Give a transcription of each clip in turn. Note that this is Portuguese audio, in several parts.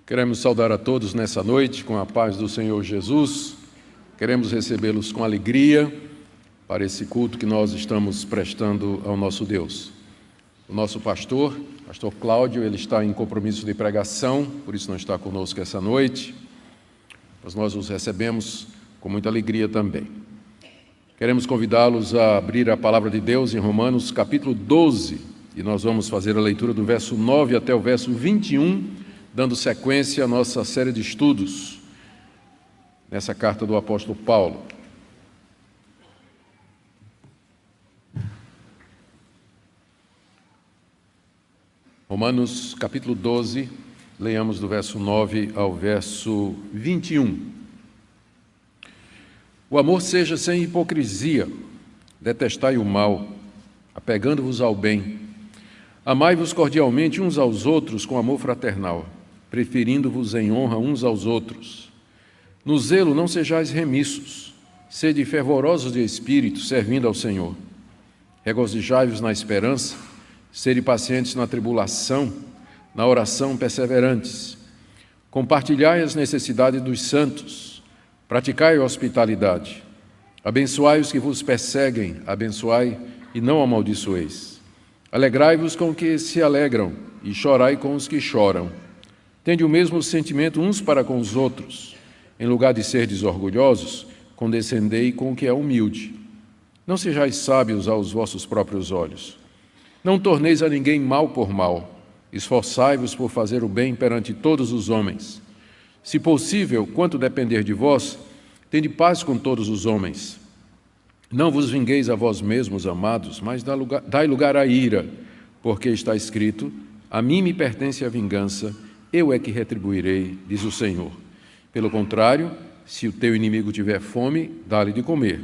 Queremos saudar a todos nessa noite com a paz do Senhor Jesus. Queremos recebê-los com alegria para esse culto que nós estamos prestando ao nosso Deus. O nosso pastor Cláudio, ele está em compromisso de pregação, por isso não está conosco essa noite, mas nós os recebemos com muita alegria também. Queremos convidá-los a abrir a palavra de Deus em Romanos capítulo 12, e nós vamos fazer a leitura do verso 9 até o verso 21, dando sequência à nossa série de estudos nessa carta do apóstolo Paulo. Romanos capítulo 12, leiamos do verso 9 ao verso 21. O amor seja sem hipocrisia, detestai o mal, apegando-vos ao bem. Amai-vos cordialmente uns aos outros com amor fraternal, preferindo-vos em honra uns aos outros. No zelo não sejais remissos, sede fervorosos de espírito, servindo ao Senhor. Regozijai-vos na esperança, sede pacientes na tribulação, na oração perseverantes. Compartilhai as necessidades dos santos, praticai a hospitalidade. Abençoai os que vos perseguem, abençoai e não amaldiçoeis. Alegrai-vos com os que se alegram e chorai com os que choram. Tende o mesmo sentimento uns para com os outros. Em lugar de serdes orgulhosos, condescendei com o que é humilde. Não sejais sábios aos vossos próprios olhos. Não torneis a ninguém mal por mal. Esforçai-vos por fazer o bem perante todos os homens. Se possível, quanto depender de vós, tende paz com todos os homens. Não vos vingueis a vós mesmos, amados, mas dai lugar à ira, porque está escrito: a mim me pertence a vingança, eu é que retribuirei, diz o Senhor. Pelo contrário, se o teu inimigo tiver fome, dá-lhe de comer.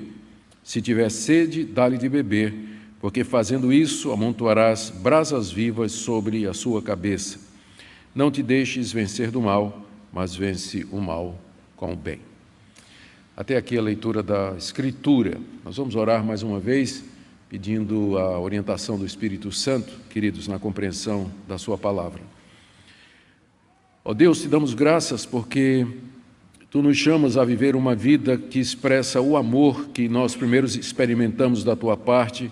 Se tiver sede, dá-lhe de beber, porque fazendo isso amontoarás brasas vivas sobre a sua cabeça. Não te deixes vencer do mal, mas vence o mal com o bem. Até aqui a leitura da Escritura. Nós vamos orar mais uma vez, pedindo a orientação do Espírito Santo, queridos, na compreensão da sua palavra. Ó Deus, te damos graças porque Tu nos chamas a viver uma vida que expressa o amor que nós primeiros experimentamos da Tua parte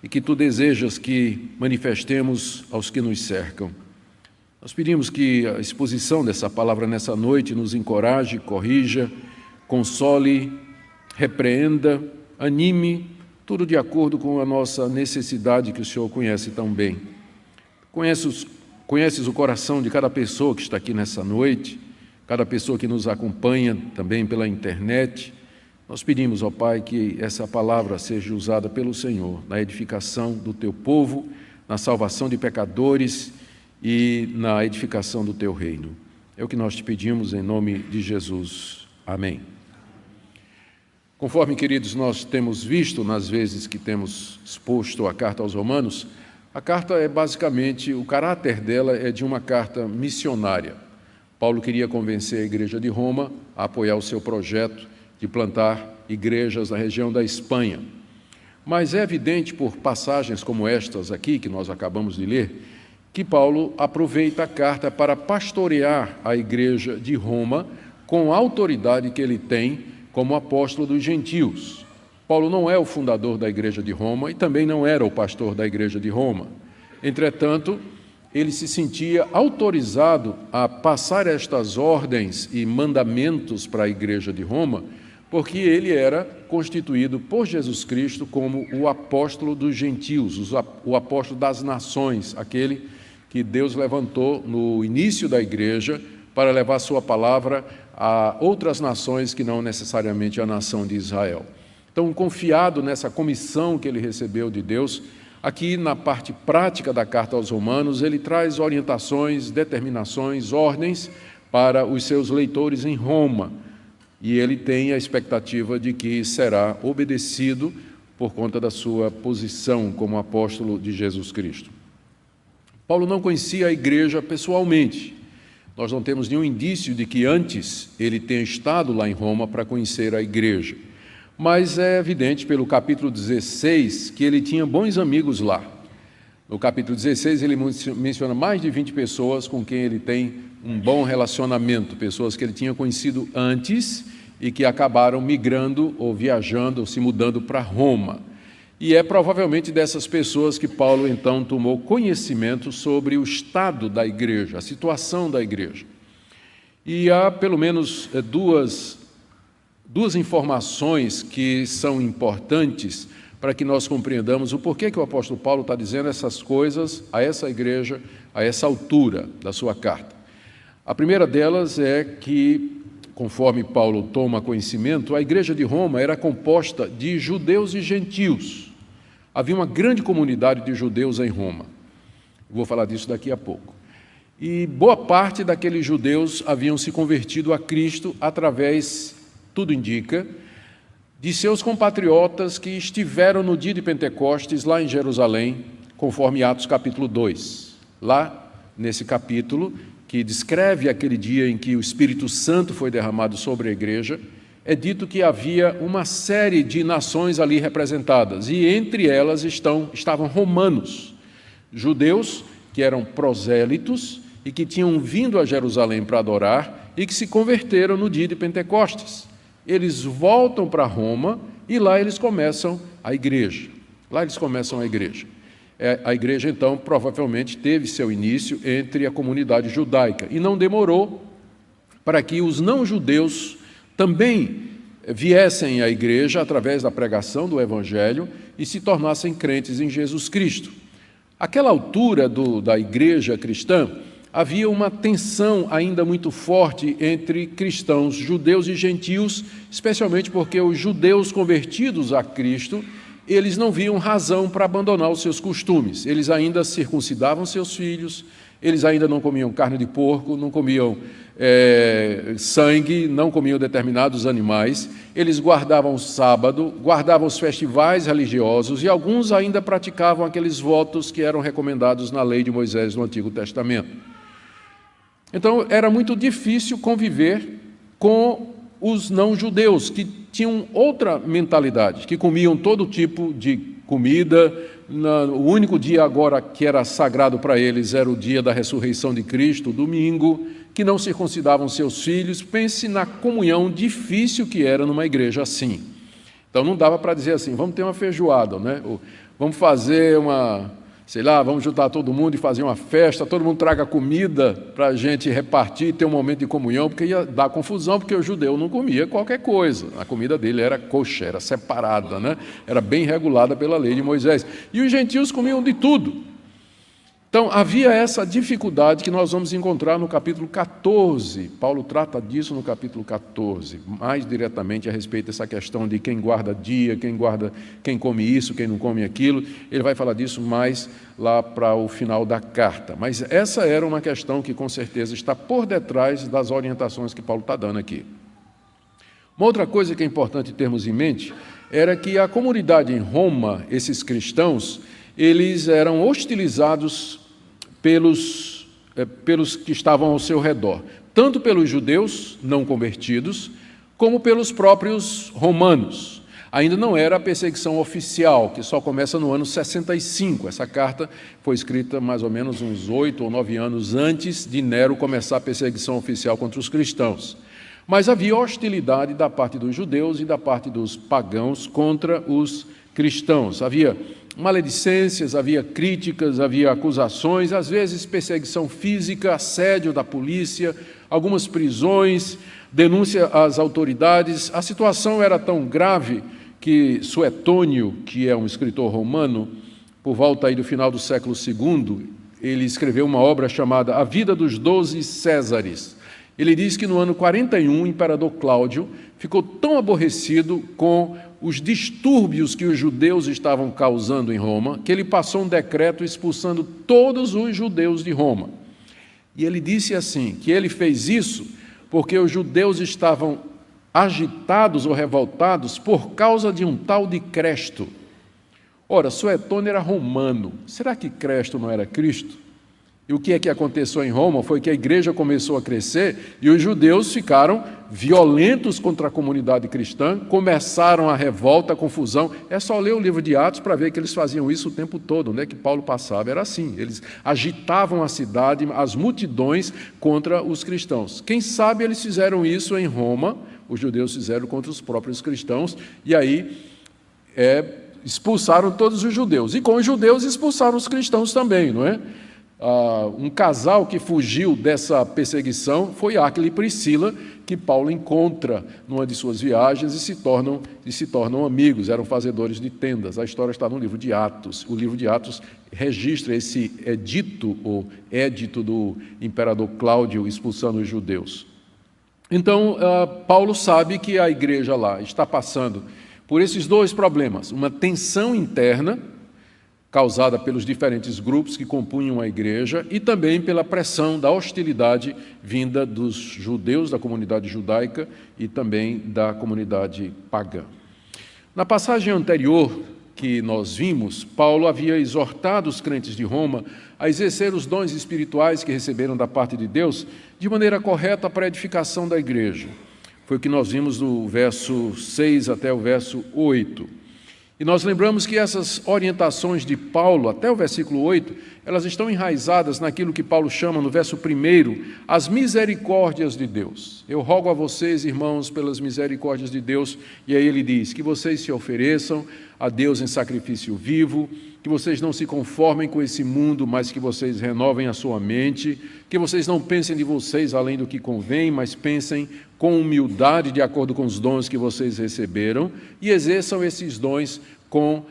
e que Tu desejas que manifestemos aos que nos cercam. Nós pedimos que a exposição dessa palavra nessa noite nos encoraje, corrija, console, repreenda, anime, tudo de acordo com a nossa necessidade que o Senhor conhece tão bem. Conheces o coração de cada pessoa que está aqui nessa noite, cada pessoa que nos acompanha também pela internet. Nós pedimos, ó Pai, que essa palavra seja usada pelo Senhor na edificação do Teu povo, na salvação de pecadores e na edificação do Teu reino. É o que nós te pedimos em nome de Jesus. Amém. Conforme, queridos, nós temos visto nas vezes que temos exposto a carta aos Romanos, a carta é basicamente, o caráter dela é de uma carta missionária. Paulo queria convencer a igreja de Roma a apoiar o seu projeto de plantar igrejas na região da Espanha. Mas é evidente por passagens como estas aqui, que nós acabamos de ler, que Paulo aproveita a carta para pastorear a igreja de Roma com a autoridade que ele tem como apóstolo dos gentios. Paulo não é o fundador da igreja de Roma e também não era o pastor da igreja de Roma. Entretanto, ele se sentia autorizado a passar estas ordens e mandamentos para a igreja de Roma, porque ele era constituído por Jesus Cristo como o apóstolo dos gentios, o apóstolo das nações, aquele que Deus levantou no início da igreja para levar sua palavra a outras nações que não necessariamente a nação de Israel. Então, confiado nessa comissão que ele recebeu de Deus, aqui na parte prática da carta aos Romanos, ele traz orientações, determinações, ordens para os seus leitores em Roma. E ele tem a expectativa de que será obedecido por conta da sua posição como apóstolo de Jesus Cristo. Paulo não conhecia a igreja pessoalmente. Nós não temos nenhum indício de que antes ele tenha estado lá em Roma para conhecer a igreja. Mas é evidente pelo capítulo 16 que ele tinha bons amigos lá. No capítulo 16, ele menciona mais de 20 pessoas com quem ele tem um bom relacionamento, pessoas que ele tinha conhecido antes e que acabaram migrando ou viajando ou se mudando para Roma. E é provavelmente dessas pessoas que Paulo, então, tomou conhecimento sobre o estado da igreja, a situação da igreja. E há, pelo menos, duas informações que são importantes para que nós compreendamos o porquê que o apóstolo Paulo está dizendo essas coisas a essa igreja, a essa altura da sua carta. A primeira delas é que, conforme Paulo toma conhecimento, a igreja de Roma era composta de judeus e gentios. Havia uma grande comunidade de judeus em Roma. Vou falar disso daqui a pouco. E boa parte daqueles judeus haviam se convertido a Cristo através, tudo indica, de seus compatriotas que estiveram no dia de Pentecostes, lá em Jerusalém, conforme Atos capítulo 2. Lá, nesse capítulo, que descreve aquele dia em que o Espírito Santo foi derramado sobre a igreja, é dito que havia uma série de nações ali representadas, e entre elas estavam romanos, judeus que eram prosélitos e que tinham vindo a Jerusalém para adorar e que se converteram no dia de Pentecostes. Eles voltam para Roma e lá eles começam a igreja. A igreja, então, provavelmente teve seu início entre a comunidade judaica e não demorou para que os não-judeus também viessem à igreja através da pregação do Evangelho e se tornassem crentes em Jesus Cristo. Àquela altura da igreja cristã, havia uma tensão ainda muito forte entre cristãos, judeus e gentios, especialmente porque os judeus convertidos a Cristo, eles não viam razão para abandonar os seus costumes. Eles ainda circuncidavam seus filhos, eles ainda não comiam carne de porco, não comiam sangue, não comiam determinados animais, eles guardavam o sábado, guardavam os festivais religiosos e alguns ainda praticavam aqueles votos que eram recomendados na lei de Moisés no Antigo Testamento. Então, era muito difícil conviver com os não-judeus, que tinham outra mentalidade, que comiam todo tipo de comida. O único dia agora que era sagrado para eles era o dia da ressurreição de Cristo, o domingo, que não circuncidavam seus filhos. Pense na comunhão difícil que era numa igreja assim. Então, não dava para dizer assim, vamos ter uma feijoada, né? Ou, vamos fazer vamos juntar todo mundo e fazer uma festa, todo mundo traga comida para a gente repartir, ter um momento de comunhão, porque ia dar confusão, porque o judeu não comia qualquer coisa. A comida dele era kosher, era separada, né? Era bem regulada pela lei de Moisés. E os gentios comiam de tudo. Então, havia essa dificuldade que nós vamos encontrar no capítulo 14. Paulo trata disso no capítulo 14, mais diretamente a respeito dessa questão de quem guarda dia, quem come isso, quem não come aquilo. Ele vai falar disso mais lá para o final da carta. Mas essa era uma questão que, com certeza, está por detrás das orientações que Paulo está dando aqui. Uma outra coisa que é importante termos em mente era que a comunidade em Roma, esses cristãos, eles eram hostilizados pelos que estavam ao seu redor, tanto pelos judeus não convertidos, como pelos próprios romanos. Ainda não era a perseguição oficial, que só começa no ano 65. Essa carta foi escrita mais ou menos uns 8 ou 9 anos antes de Nero começar a perseguição oficial contra os cristãos. Mas havia hostilidade da parte dos judeus e da parte dos pagãos contra os cristãos. Havia maledicências, havia críticas, havia acusações, às vezes perseguição física, assédio da polícia, algumas prisões, denúncia às autoridades. A situação era tão grave que Suetônio, que é um escritor romano, por volta aí do final do século II, ele escreveu uma obra chamada A Vida dos 12 Césares. Ele diz que no ano 41, o imperador Cláudio ficou tão aborrecido com os distúrbios que os judeus estavam causando em Roma, que ele passou um decreto expulsando todos os judeus de Roma. E ele disse assim, que ele fez isso porque os judeus estavam agitados ou revoltados por causa de um tal de Cresto. Ora, Suetônio era romano. Será que Cresto não era Cristo? E o que é que aconteceu em Roma foi que a igreja começou a crescer e os judeus ficaram violentos contra a comunidade cristã, começaram a revolta, a confusão. É só ler o livro de Atos para ver que eles faziam isso o tempo todo, né? Que Paulo passava, era assim, eles agitavam a cidade, as multidões contra os cristãos. Quem sabe eles fizeram isso em Roma, os judeus fizeram contra os próprios cristãos, e aí expulsaram todos os judeus. E com os judeus expulsaram os cristãos também, não é? Um casal que fugiu dessa perseguição foi Áquila e Priscila, que Paulo encontra numa de suas viagens e se tornam amigos, eram fazedores de tendas. A história está no livro de Atos. O livro de Atos registra esse edito, ou édito do imperador Cláudio expulsando os judeus. Então, Paulo sabe que a igreja lá está passando por esses dois problemas, uma tensão interna, causada pelos diferentes grupos que compunham a igreja e também pela pressão da hostilidade vinda dos judeus, da comunidade judaica e também da comunidade pagã. Na passagem anterior que nós vimos, Paulo havia exortado os crentes de Roma a exercer os dons espirituais que receberam da parte de Deus de maneira correta para a edificação da igreja. Foi o que nós vimos do verso 6 até o verso 8. E nós lembramos que essas orientações de Paulo, até o versículo 8, elas estão enraizadas naquilo que Paulo chama, no verso 1, as misericórdias de Deus. Eu rogo a vocês, irmãos, pelas misericórdias de Deus, e aí ele diz, que vocês se ofereçam a Deus em sacrifício vivo, que vocês não se conformem com esse mundo, mas que vocês renovem a sua mente, que vocês não pensem de vocês além do que convém, mas pensem com humildade de acordo com os dons que vocês receberam e exerçam esses dons com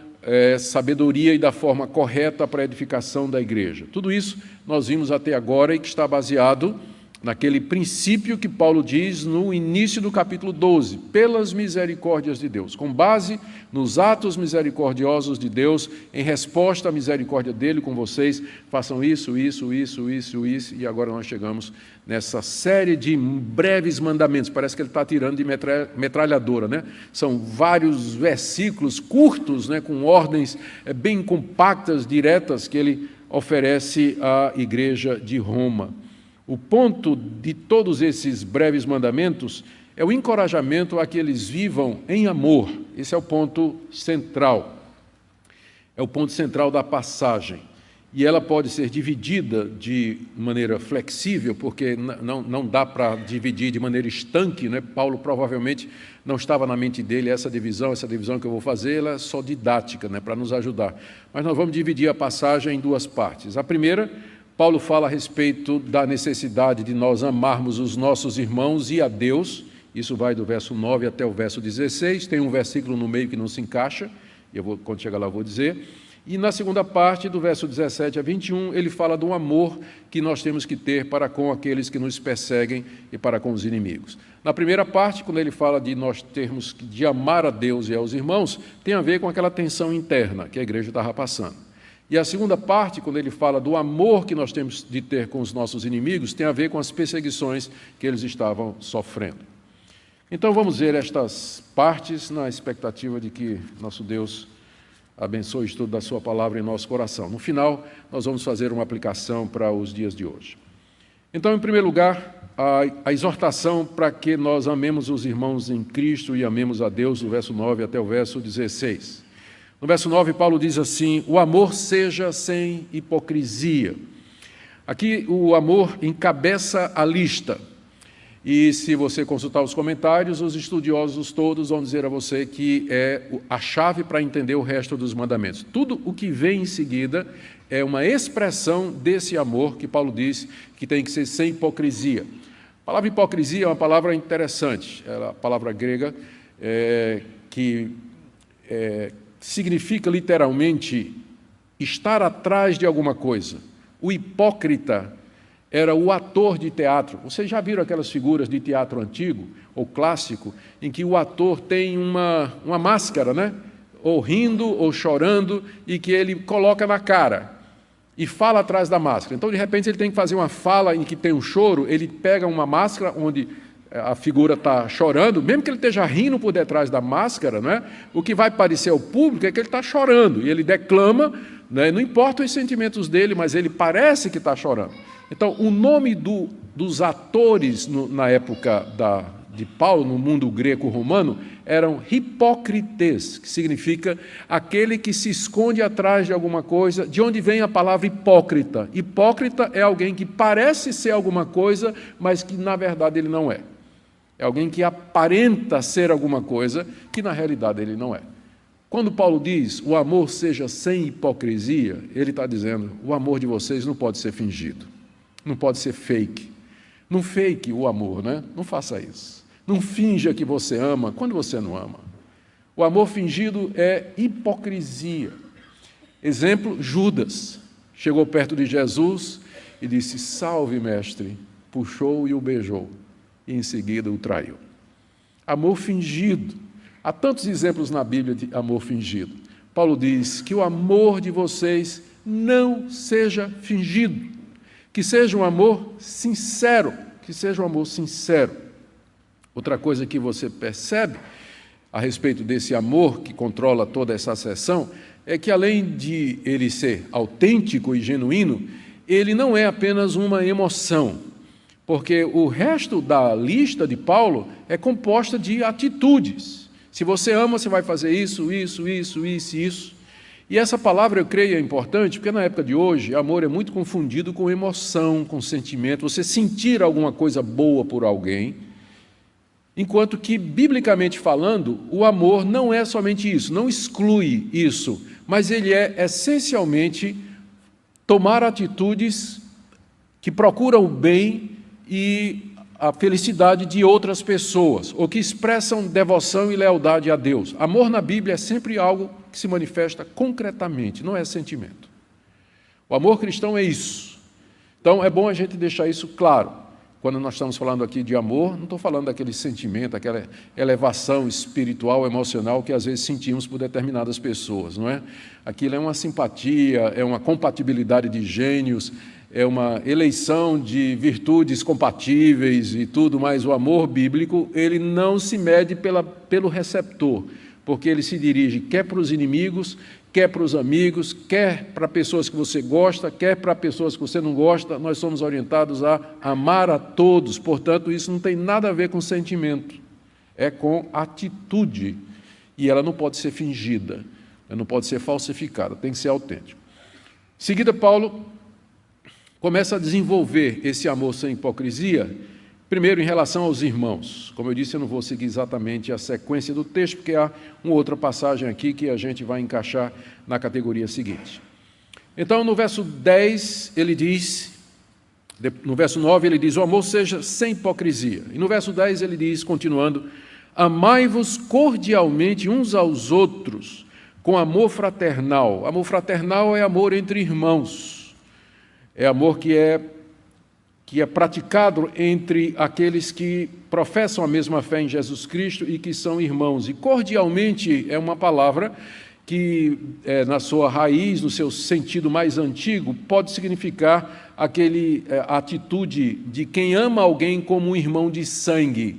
sabedoria e da forma correta para a edificação da igreja. Tudo isso nós vimos até agora e que está baseado naquele princípio que Paulo diz no início do capítulo 12, pelas misericórdias de Deus, com base nos atos misericordiosos de Deus, em resposta à misericórdia dele com vocês, façam isso, e agora nós chegamos nessa série de breves mandamentos, parece que ele está tirando de metralhadora, né? São vários versículos curtos, né, com ordens bem compactas, diretas, que ele oferece à igreja de Roma. O ponto de todos esses breves mandamentos é o encorajamento a que eles vivam em amor. Esse é o ponto central. É o ponto central da passagem. E ela pode ser dividida de maneira flexível, porque não dá para dividir de maneira estanque, né? Paulo provavelmente não estava na mente dele essa divisão que eu vou fazer, ela é só didática, né, para nos ajudar. Mas nós vamos dividir a passagem em duas partes. A primeira, Paulo fala a respeito da necessidade de nós amarmos os nossos irmãos e a Deus. Isso vai do verso 9 até o verso 16. Tem um versículo no meio que não se encaixa, quando chegar lá eu vou dizer. E na segunda parte, do verso 17 a 21, ele fala do amor que nós temos que ter para com aqueles que nos perseguem e para com os inimigos. Na primeira parte, quando ele fala de nós termos de amar a Deus e aos irmãos, tem a ver com aquela tensão interna que a igreja estava passando. E a segunda parte, quando ele fala do amor que nós temos de ter com os nossos inimigos, tem a ver com as perseguições que eles estavam sofrendo. Então vamos ver estas partes na expectativa de que nosso Deus abençoe o estudo da sua palavra em nosso coração. No final, nós vamos fazer uma aplicação para os dias de hoje. Então, em primeiro lugar, a exortação para que nós amemos os irmãos em Cristo e amemos a Deus, do verso 9 até o verso 16. No verso 9, Paulo diz assim, o amor seja sem hipocrisia. Aqui, o amor encabeça a lista. E se você consultar os comentários, os estudiosos todos vão dizer a você que é a chave para entender o resto dos mandamentos. Tudo o que vem em seguida é uma expressão desse amor que Paulo diz que tem que ser sem hipocrisia. A palavra hipocrisia é uma palavra interessante, é a palavra grega que significa literalmente estar atrás de alguma coisa. O hipócrita era o ator de teatro. Vocês já viram aquelas figuras de teatro antigo ou clássico, em que o ator tem uma máscara, né? Ou rindo ou chorando, e que ele coloca na cara e fala atrás da máscara. Então, de repente, ele tem que fazer uma fala em que tem um choro, ele pega uma máscara onde a figura está chorando, mesmo que ele esteja rindo por detrás da máscara, né? O que vai parecer ao público é que ele está chorando, e ele declama né? Não importa os sentimentos dele, mas ele parece que está chorando. Então, o nome dos atores na época de Paulo, no mundo greco-romano, eram hipócrites, que significa aquele que se esconde atrás de alguma coisa, de onde vem a palavra hipócrita. Hipócrita é alguém que parece ser alguma coisa, mas que na verdade ele não é. É alguém que aparenta ser alguma coisa, que na realidade ele não é. Quando Paulo diz, o amor seja sem hipocrisia, ele está dizendo, o amor de vocês não pode ser fingido, não pode ser fake. Não fake o amor, né? Não faça isso. Não finja que você ama quando você não ama. O amor fingido é hipocrisia. Exemplo, Judas chegou perto de Jesus e disse, salve, mestre, puxou e o beijou, e em seguida o traiu. Amor fingido. Há tantos exemplos na Bíblia de amor fingido. Paulo diz que o amor de vocês não seja fingido, que seja um amor sincero, que seja um amor sincero. Outra coisa que você percebe a respeito desse amor que controla toda essa sessão é que, além de ele ser autêntico e genuíno, ele não é apenas uma emoção, porque o resto da lista de Paulo é composta de atitudes. Se você ama, você vai fazer isso, isso, isso, isso, isso. E essa palavra, eu creio, é importante, porque na época de hoje, amor é muito confundido com emoção, com sentimento, você sentir alguma coisa boa por alguém, enquanto que, biblicamente falando, o amor não é somente isso, não exclui isso, mas ele é, essencialmente, tomar atitudes que procuram o bem e a felicidade de outras pessoas, ou que expressam devoção e lealdade a Deus. Amor na Bíblia é sempre algo que se manifesta concretamente, não é sentimento. O amor cristão é isso. Então, é bom a gente deixar isso claro. Quando nós estamos falando aqui de amor, não estou falando daquele sentimento, aquela elevação espiritual, emocional que às vezes sentimos por determinadas pessoas, não é? Aquilo é uma simpatia, é uma compatibilidade de gênios, é uma eleição de virtudes compatíveis e tudo, mas o amor bíblico, ele não se mede pelo receptor, porque ele se dirige quer para os inimigos, quer para os amigos, quer para pessoas que você gosta, quer para pessoas que você não gosta. Nós somos orientados a amar a todos, portanto, isso não tem nada a ver com sentimento, é com atitude, e ela não pode ser fingida, ela não pode ser falsificada, tem que ser autêntica. Em seguida, Paulo começa a desenvolver esse amor sem hipocrisia, primeiro em relação aos irmãos. Como eu disse, eu não vou seguir exatamente a sequência do texto, porque há uma outra passagem aqui que a gente vai encaixar na categoria seguinte. Então, no verso 10, ele diz, no verso 9, ele diz, o amor seja sem hipocrisia. E no verso 10, ele diz, continuando, amai-vos cordialmente uns aos outros, com amor fraternal. Amor fraternal é amor entre irmãos. É amor que é praticado entre aqueles que professam a mesma fé em Jesus Cristo e que são irmãos. E cordialmente é uma palavra que, na sua raiz, no seu sentido mais antigo, pode significar a atitude de quem ama alguém como um irmão de sangue.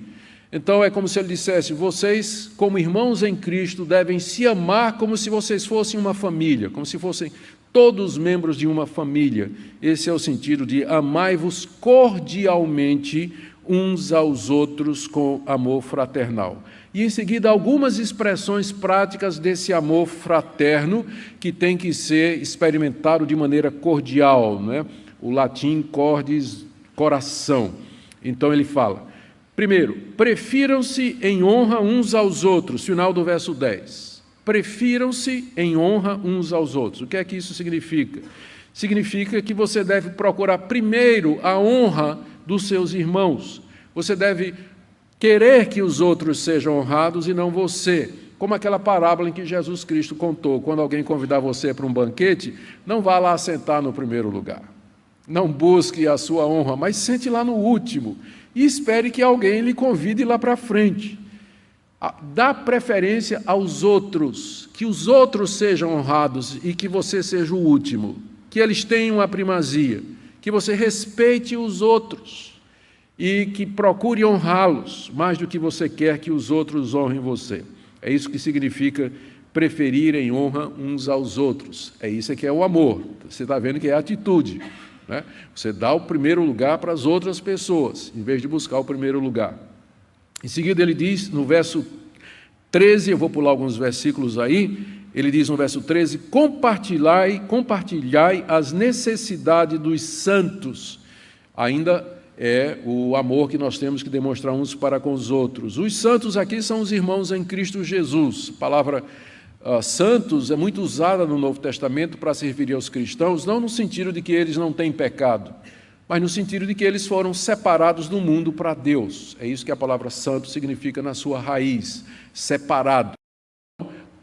Então, é como se ele dissesse, vocês, como irmãos em Cristo, devem se amar como se vocês fossem uma família, como se fossem todos membros de uma família. Esse é o sentido de amai-vos cordialmente uns aos outros com amor fraternal. E, em seguida, algumas expressões práticas desse amor fraterno que tem que ser experimentado de maneira cordial, né? O latim cordis, coração. Então, ele fala, primeiro, prefiram-se em honra uns aos outros, final do verso 10. Prefiram-se em honra uns aos outros. O que é que isso significa? Significa que você deve procurar primeiro a honra dos seus irmãos. Você deve querer que os outros sejam honrados e não você. Como aquela parábola em que Jesus Cristo contou, quando alguém convidar você para um banquete, não vá lá sentar no primeiro lugar. Não busque a sua honra, mas sente lá no último e espere que alguém lhe convide lá para frente. Dá preferência aos outros, que os outros sejam honrados e que você seja o último, que eles tenham a primazia, que você respeite os outros e que procure honrá-los mais do que você quer que os outros honrem você. É isso que significa preferirem honra uns aos outros. É isso que é o amor. Você está vendo que é a atitude, né? Você dá o primeiro lugar para as outras pessoas, em vez de buscar o primeiro lugar. Em seguida ele diz, no verso 13, eu vou pular alguns versículos aí, ele diz no verso 13, compartilhai as necessidades dos santos. Ainda é o amor que nós temos que demonstrar uns para com os outros. Os santos aqui são os irmãos em Cristo Jesus. A palavra santos é muito usada no Novo Testamento para se referir aos cristãos, não no sentido de que eles não têm pecado, mas no sentido de que eles foram separados do mundo para Deus. É isso que a palavra santo significa na sua raiz, separado.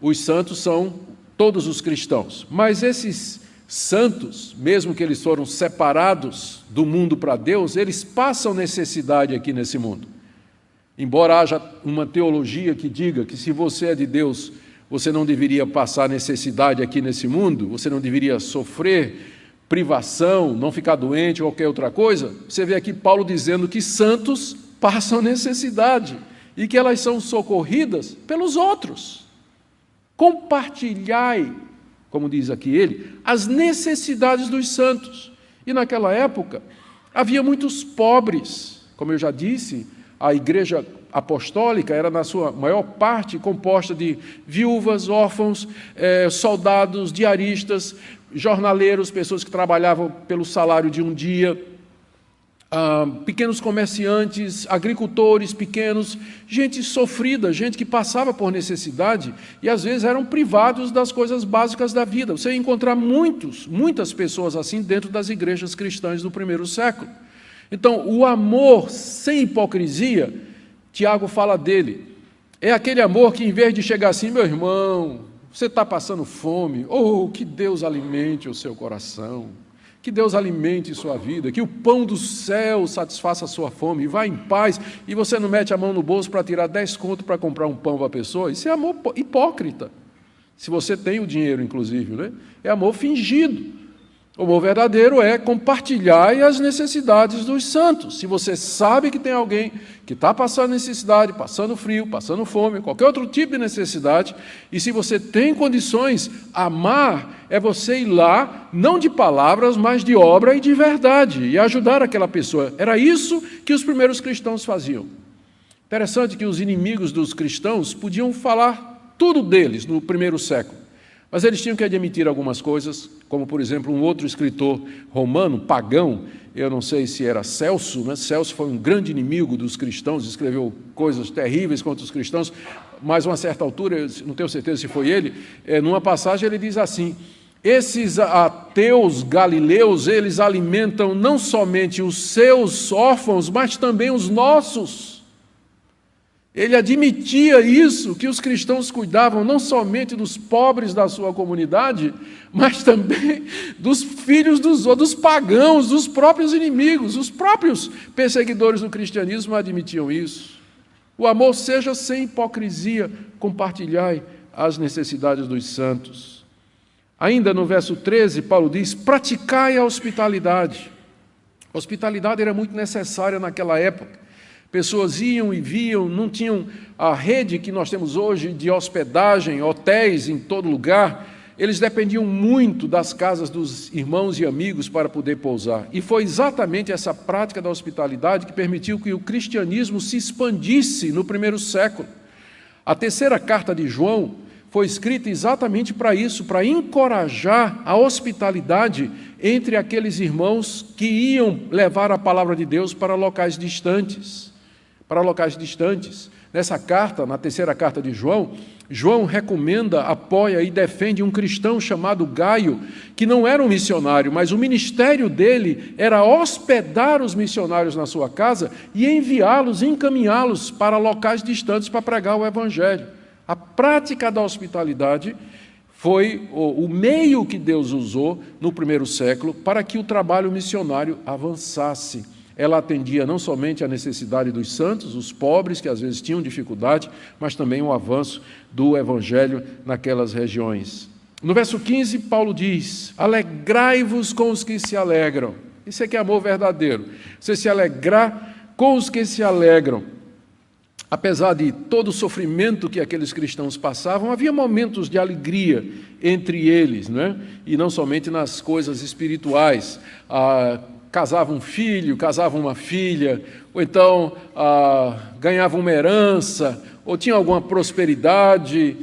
Os santos são todos os cristãos, mas esses santos, mesmo que eles foram separados do mundo para Deus, eles passam necessidade aqui nesse mundo. Embora haja uma teologia que diga que se você é de Deus, você não deveria passar necessidade aqui nesse mundo, você não deveria sofrer privação, não ficar doente ou qualquer outra coisa, você vê aqui Paulo dizendo que santos passam necessidade e que elas são socorridas pelos outros. Compartilhai, como diz aqui ele, as necessidades dos santos. E naquela época havia muitos pobres, como eu já disse, a igreja apostólica era na sua maior parte composta de viúvas, órfãos, soldados, diaristas, jornaleiros, pessoas que trabalhavam pelo salário de um dia, pequenos comerciantes, agricultores pequenos, gente sofrida, gente que passava por necessidade e às vezes eram privados das coisas básicas da vida. Você ia encontrar muitas pessoas assim dentro das igrejas cristãs do primeiro século. Então, o amor sem hipocrisia, Tiago fala dele, é aquele amor que em vez de chegar assim, meu irmão, você está passando fome, que Deus alimente o seu coração, que Deus alimente sua vida, que o pão do céu satisfaça a sua fome, e vá em paz, e você não mete a mão no bolso para tirar 10 contos para comprar um pão para a pessoa. Isso é amor hipócrita, se você tem o dinheiro, inclusive, né? É amor fingido. O amor verdadeiro é compartilhar as necessidades dos santos. Se você sabe que tem alguém que está passando necessidade, passando frio, passando fome, qualquer outro tipo de necessidade, e se você tem condições, amar é você ir lá, não de palavras, mas de obra e de verdade, e ajudar aquela pessoa. Era isso que os primeiros cristãos faziam. Interessante que os inimigos dos cristãos podiam falar tudo deles no primeiro século. Mas eles tinham que admitir algumas coisas, como, por exemplo, um outro escritor romano, pagão, eu não sei se era Celso, né? Celso foi um grande inimigo dos cristãos, escreveu coisas terríveis contra os cristãos, mas a uma certa altura, eu não tenho certeza se foi ele, numa passagem ele diz assim, esses ateus galileus, eles alimentam não somente os seus órfãos, mas também os nossos. Ele admitia isso, que os cristãos cuidavam não somente dos pobres da sua comunidade, mas também dos filhos dos pagãos, dos próprios inimigos. Os próprios perseguidores do cristianismo admitiam isso. O amor seja sem hipocrisia, compartilhai as necessidades dos santos. Ainda no verso 13, Paulo diz, praticai a hospitalidade. A hospitalidade era muito necessária naquela época. Pessoas iam e viam, não tinham a rede que nós temos hoje de hospedagem, hotéis em todo lugar. Eles dependiam muito das casas dos irmãos e amigos para poder pousar. E foi exatamente essa prática da hospitalidade que permitiu que o cristianismo se expandisse no primeiro século. A terceira carta de João foi escrita exatamente para isso, para encorajar a hospitalidade entre aqueles irmãos que iam levar a palavra de Deus para locais distantes. Nessa carta, na terceira carta de João, João recomenda, apoia e defende um cristão chamado Gaio, que não era um missionário, mas o ministério dele era hospedar os missionários na sua casa e enviá-los, encaminhá-los para locais distantes para pregar o evangelho. A prática da hospitalidade foi o meio que Deus usou no primeiro século para que o trabalho missionário avançasse. Ela atendia não somente à necessidade dos santos, os pobres, que às vezes tinham dificuldade, mas também o avanço do evangelho naquelas regiões. No verso 15, Paulo diz, alegrai-vos com os que se alegram. Isso é que é amor verdadeiro. Você se alegrar com os que se alegram. Apesar de todo o sofrimento que aqueles cristãos passavam, havia momentos de alegria entre eles, não é? E não somente nas coisas espirituais. Casava um filho, casava uma filha, ou então ganhava uma herança, ou tinha alguma prosperidade,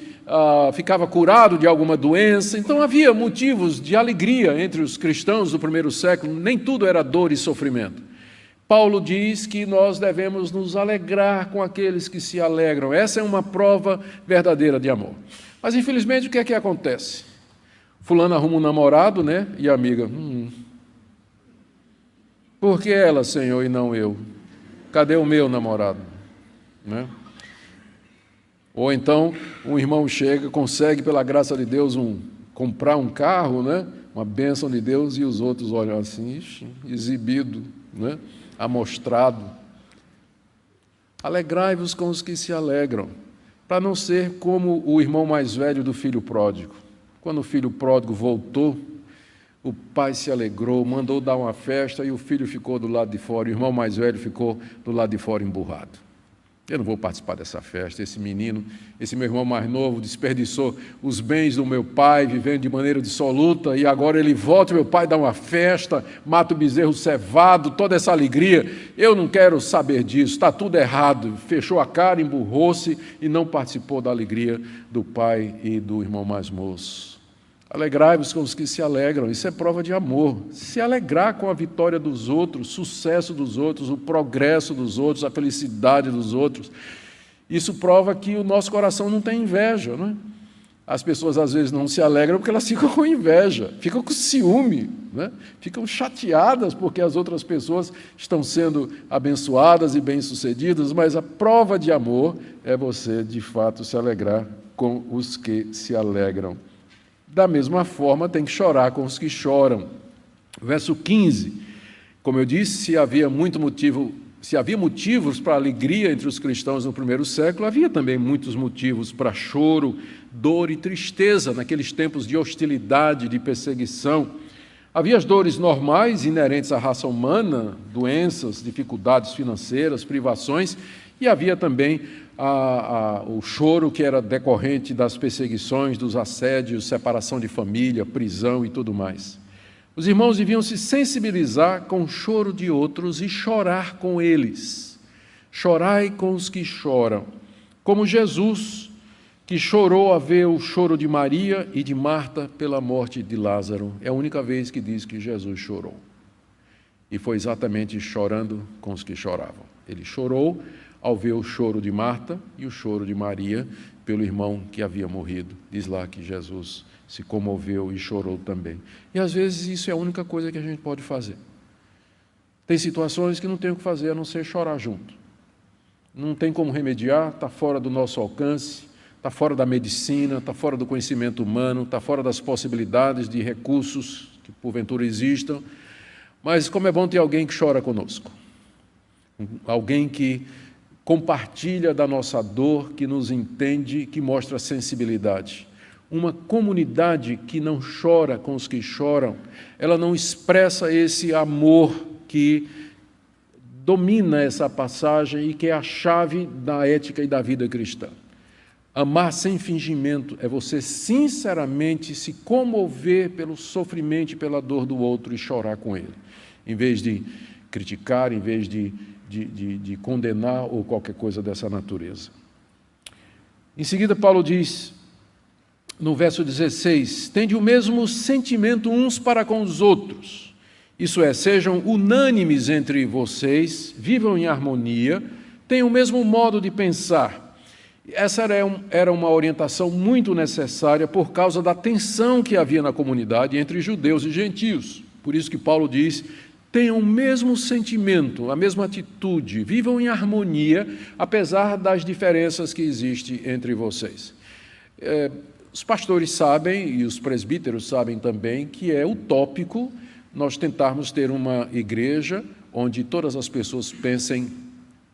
ficava curado de alguma doença. Então havia motivos de alegria entre os cristãos do primeiro século, nem tudo era dor e sofrimento. Paulo diz que nós devemos nos alegrar com aqueles que se alegram. Essa é uma prova verdadeira de amor. Mas, infelizmente, o que é que acontece? Fulano arruma um namorado, né? E a amiga, por que ela, Senhor, e não eu? Cadê o meu namorado? Né? Ou então, um irmão chega, consegue, pela graça de Deus, comprar um carro, né? Uma bênção de Deus, e os outros olham assim, exibido, né? Amostrado. Alegrai-vos com os que se alegram, para não ser como o irmão mais velho do filho pródigo. Quando o filho pródigo voltou, o pai se alegrou, mandou dar uma festa e o filho ficou do lado de fora, o irmão mais velho ficou do lado de fora emburrado. Eu não vou participar dessa festa. Esse menino, esse meu irmão mais novo, desperdiçou os bens do meu pai, vivendo de maneira dissoluta, e agora ele volta, meu pai dá uma festa, mata o bezerro cevado, toda essa alegria. Eu não quero saber disso, está tudo errado. Fechou a cara, emburrou-se e não participou da alegria do pai e do irmão mais moço. Alegrai-vos com os que se alegram, isso é prova de amor. Se alegrar com a vitória dos outros, o sucesso dos outros, o progresso dos outros, a felicidade dos outros. Isso prova que o nosso coração não tem inveja, não é? As pessoas às vezes não se alegram porque elas ficam com inveja, ficam com ciúme, né? Ficam chateadas porque as outras pessoas estão sendo abençoadas e bem-sucedidas, mas a prova de amor é você, de fato, se alegrar com os que se alegram. Da mesma forma, tem que chorar com os que choram. Verso 15, como eu disse, se havia motivos para alegria entre os cristãos no primeiro século, havia também muitos motivos para choro, dor e tristeza naqueles tempos de hostilidade, de perseguição. Havia as dores normais inerentes à raça humana, doenças, dificuldades financeiras, privações, e havia também o choro que era decorrente das perseguições, dos assédios, separação de família, prisão e tudo mais. Os irmãos deviam se sensibilizar com o choro de outros e chorar com eles. Chorai com os que choram, como Jesus, que chorou a ver o choro de Maria e de Marta pela morte de Lázaro. É a única vez que diz que Jesus chorou. E foi exatamente chorando com os que choravam. Ele chorou ao ver o choro de Marta e o choro de Maria pelo irmão que havia morrido. Diz lá que Jesus se comoveu e chorou também. E às vezes isso é a única coisa que a gente pode fazer. Tem situações que não tem o que fazer a não ser chorar junto. Não tem como remediar, está fora do nosso alcance, está fora da medicina, está fora do conhecimento humano, está fora das possibilidades de recursos que porventura existam. Mas como é bom ter alguém que chora conosco. Alguém que compartilha da nossa dor, que nos entende, que mostra sensibilidade. Uma comunidade que não chora com os que choram, ela não expressa esse amor que domina essa passagem e que é a chave da ética e da vida cristã. Amar sem fingimento é você sinceramente se comover pelo sofrimento e pela dor do outro e chorar com ele, em vez de criticar, em vez de condenar ou qualquer coisa dessa natureza. Em seguida, Paulo diz, no verso 16, tende o mesmo sentimento uns para com os outros. Isso é, sejam unânimes entre vocês, vivam em harmonia, tenham o mesmo modo de pensar. Essa era uma orientação muito necessária por causa da tensão que havia na comunidade entre judeus e gentios. Por isso que Paulo diz, tenham o mesmo sentimento, a mesma atitude, vivam em harmonia, apesar das diferenças que existem entre vocês. Os pastores sabem, e os presbíteros sabem também, que é utópico nós tentarmos ter uma igreja onde todas as pessoas pensem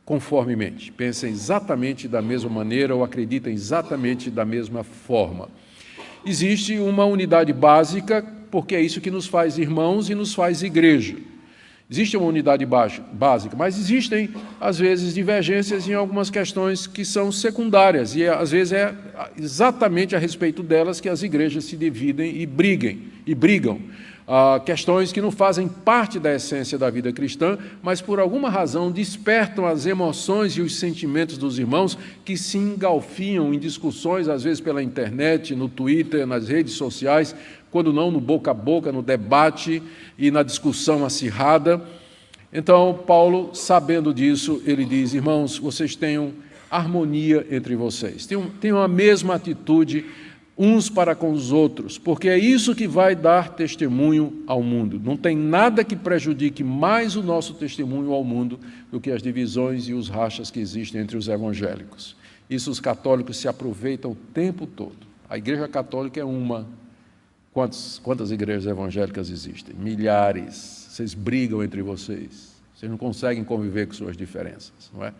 conformemente, pensem exatamente da mesma maneira ou acreditem exatamente da mesma forma. Existe uma unidade básica, porque é isso que nos faz irmãos e nos faz igreja. Existe uma unidade básica, mas existem, às vezes, divergências em algumas questões que são secundárias, e às vezes é exatamente a respeito delas que as igrejas se dividem e brigam. Questões que não fazem parte da essência da vida cristã, mas por alguma razão despertam as emoções e os sentimentos dos irmãos que se engalfinham em discussões, às vezes pela internet, no Twitter, nas redes sociais, quando não no boca a boca, no debate e na discussão acirrada. Então, Paulo, sabendo disso, ele diz: irmãos, vocês tenham harmonia entre vocês, tenham a mesma atitude uns para com os outros, porque é isso que vai dar testemunho ao mundo. Não tem nada que prejudique mais o nosso testemunho ao mundo do que as divisões e os rachas que existem entre os evangélicos. Isso os católicos se aproveitam o tempo todo. A Igreja Católica é uma. Quantas igrejas evangélicas existem? Milhares. Vocês brigam entre vocês. Vocês não conseguem conviver com suas diferenças, não é?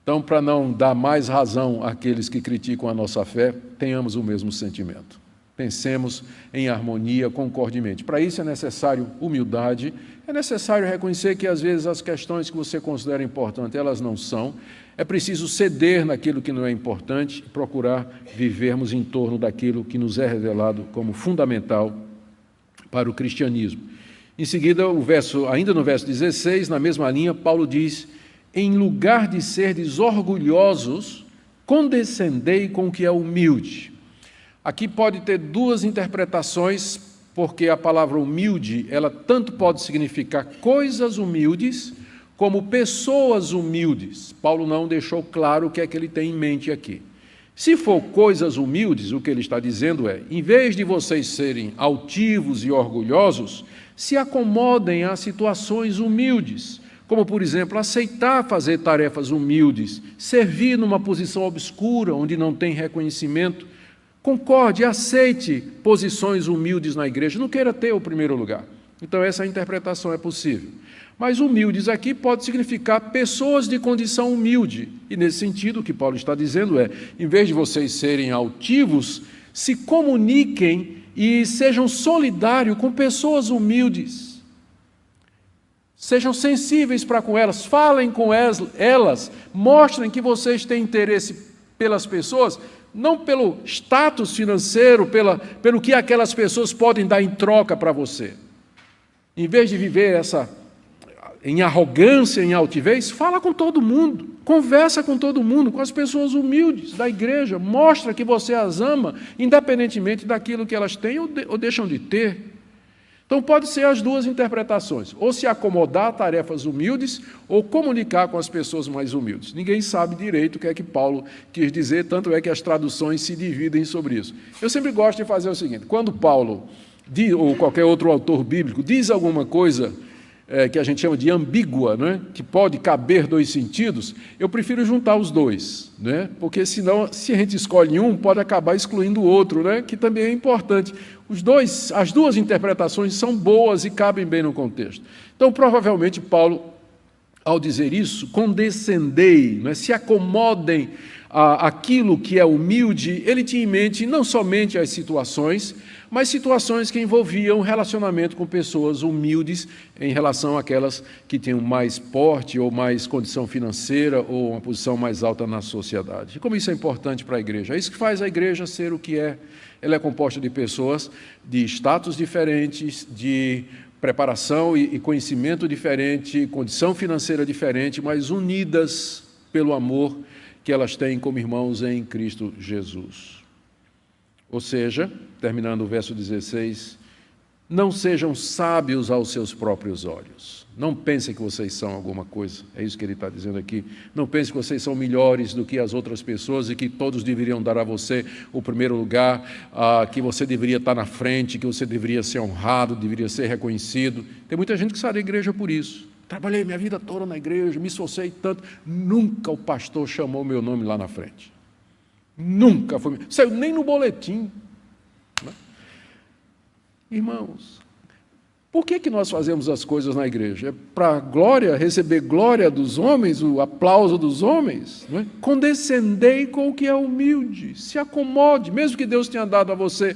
Então, para não dar mais razão àqueles que criticam a nossa fé, tenhamos o mesmo sentimento. Pensemos em harmonia, concordemente. Para isso é necessário humildade, é necessário reconhecer que, às vezes, as questões que você considera importantes, elas não são. É preciso ceder naquilo que não é importante e procurar vivermos em torno daquilo que nos é revelado como fundamental para o cristianismo. Em seguida, ainda no verso 16, na mesma linha, Paulo diz: em lugar de serdes orgulhosos, condescendei com o que é humilde. Aqui pode ter duas interpretações, porque a palavra humilde, ela tanto pode significar coisas humildes, como pessoas humildes. Paulo não deixou claro o que é que ele tem em mente aqui. Se for coisas humildes, o que ele está dizendo é: em vez de vocês serem altivos e orgulhosos, se acomodem a situações humildes, como, por exemplo, aceitar fazer tarefas humildes, servir numa posição obscura, onde não tem reconhecimento. Concorde, aceite posições humildes na igreja, não queira ter o primeiro lugar. Então, essa interpretação é possível. Mas humildes aqui pode significar pessoas de condição humilde. E, nesse sentido, o que Paulo está dizendo é: em vez de vocês serem altivos, se comuniquem e sejam solidários com pessoas humildes. Sejam sensíveis para com elas, falem com elas, mostrem que vocês têm interesse pelas pessoas, não pelo status financeiro, pelo que aquelas pessoas podem dar em troca para você. Em vez de viver em arrogância, em altivez, fala com todo mundo, conversa com todo mundo, com as pessoas humildes da igreja, mostra que você as ama, independentemente daquilo que elas têm ou deixam de ter. Então, pode ser as duas interpretações, ou se acomodar a tarefas humildes, ou comunicar com as pessoas mais humildes. Ninguém sabe direito o que é que Paulo quis dizer, tanto é que as traduções se dividem sobre isso. Eu sempre gosto de fazer o seguinte: quando Paulo, ou qualquer outro autor bíblico, diz alguma coisa que a gente chama de ambígua, né, que pode caber dois sentidos, eu prefiro juntar os dois, né, porque senão, se a gente escolhe um, pode acabar excluindo o outro, né, que também é importante. As duas interpretações são boas e cabem bem no contexto. Então, provavelmente, Paulo, ao dizer isso, condescendei, né, se acomodem àquilo que é humilde, ele tinha em mente não somente as situações, mas situações que envolviam relacionamento com pessoas humildes em relação àquelas que tinham mais porte ou mais condição financeira ou uma posição mais alta na sociedade. E como isso é importante para a igreja? É isso que faz a igreja ser o que é. Ela é composta de pessoas de status diferentes, de preparação e conhecimento diferente, condição financeira diferente, mas unidas pelo amor que elas têm como irmãos em Cristo Jesus. Ou seja, terminando o verso 16, não sejam sábios aos seus próprios olhos. Não pensem que vocês são alguma coisa, é isso que ele está dizendo aqui. Não pensem que vocês são melhores do que as outras pessoas e que todos deveriam dar a você o primeiro lugar, que você deveria estar na frente, que você deveria ser honrado, deveria ser reconhecido. Tem muita gente que sai da igreja por isso. Trabalhei minha vida toda na igreja, me esforcei tanto, nunca o pastor chamou meu nome lá na frente. Nunca foi, saiu nem no boletim. Né? Irmãos, por que nós fazemos as coisas na igreja? É para glória, receber glória dos homens, o aplauso dos homens? Não é? Condescendei com o que é humilde, se acomode, mesmo que Deus tenha dado a você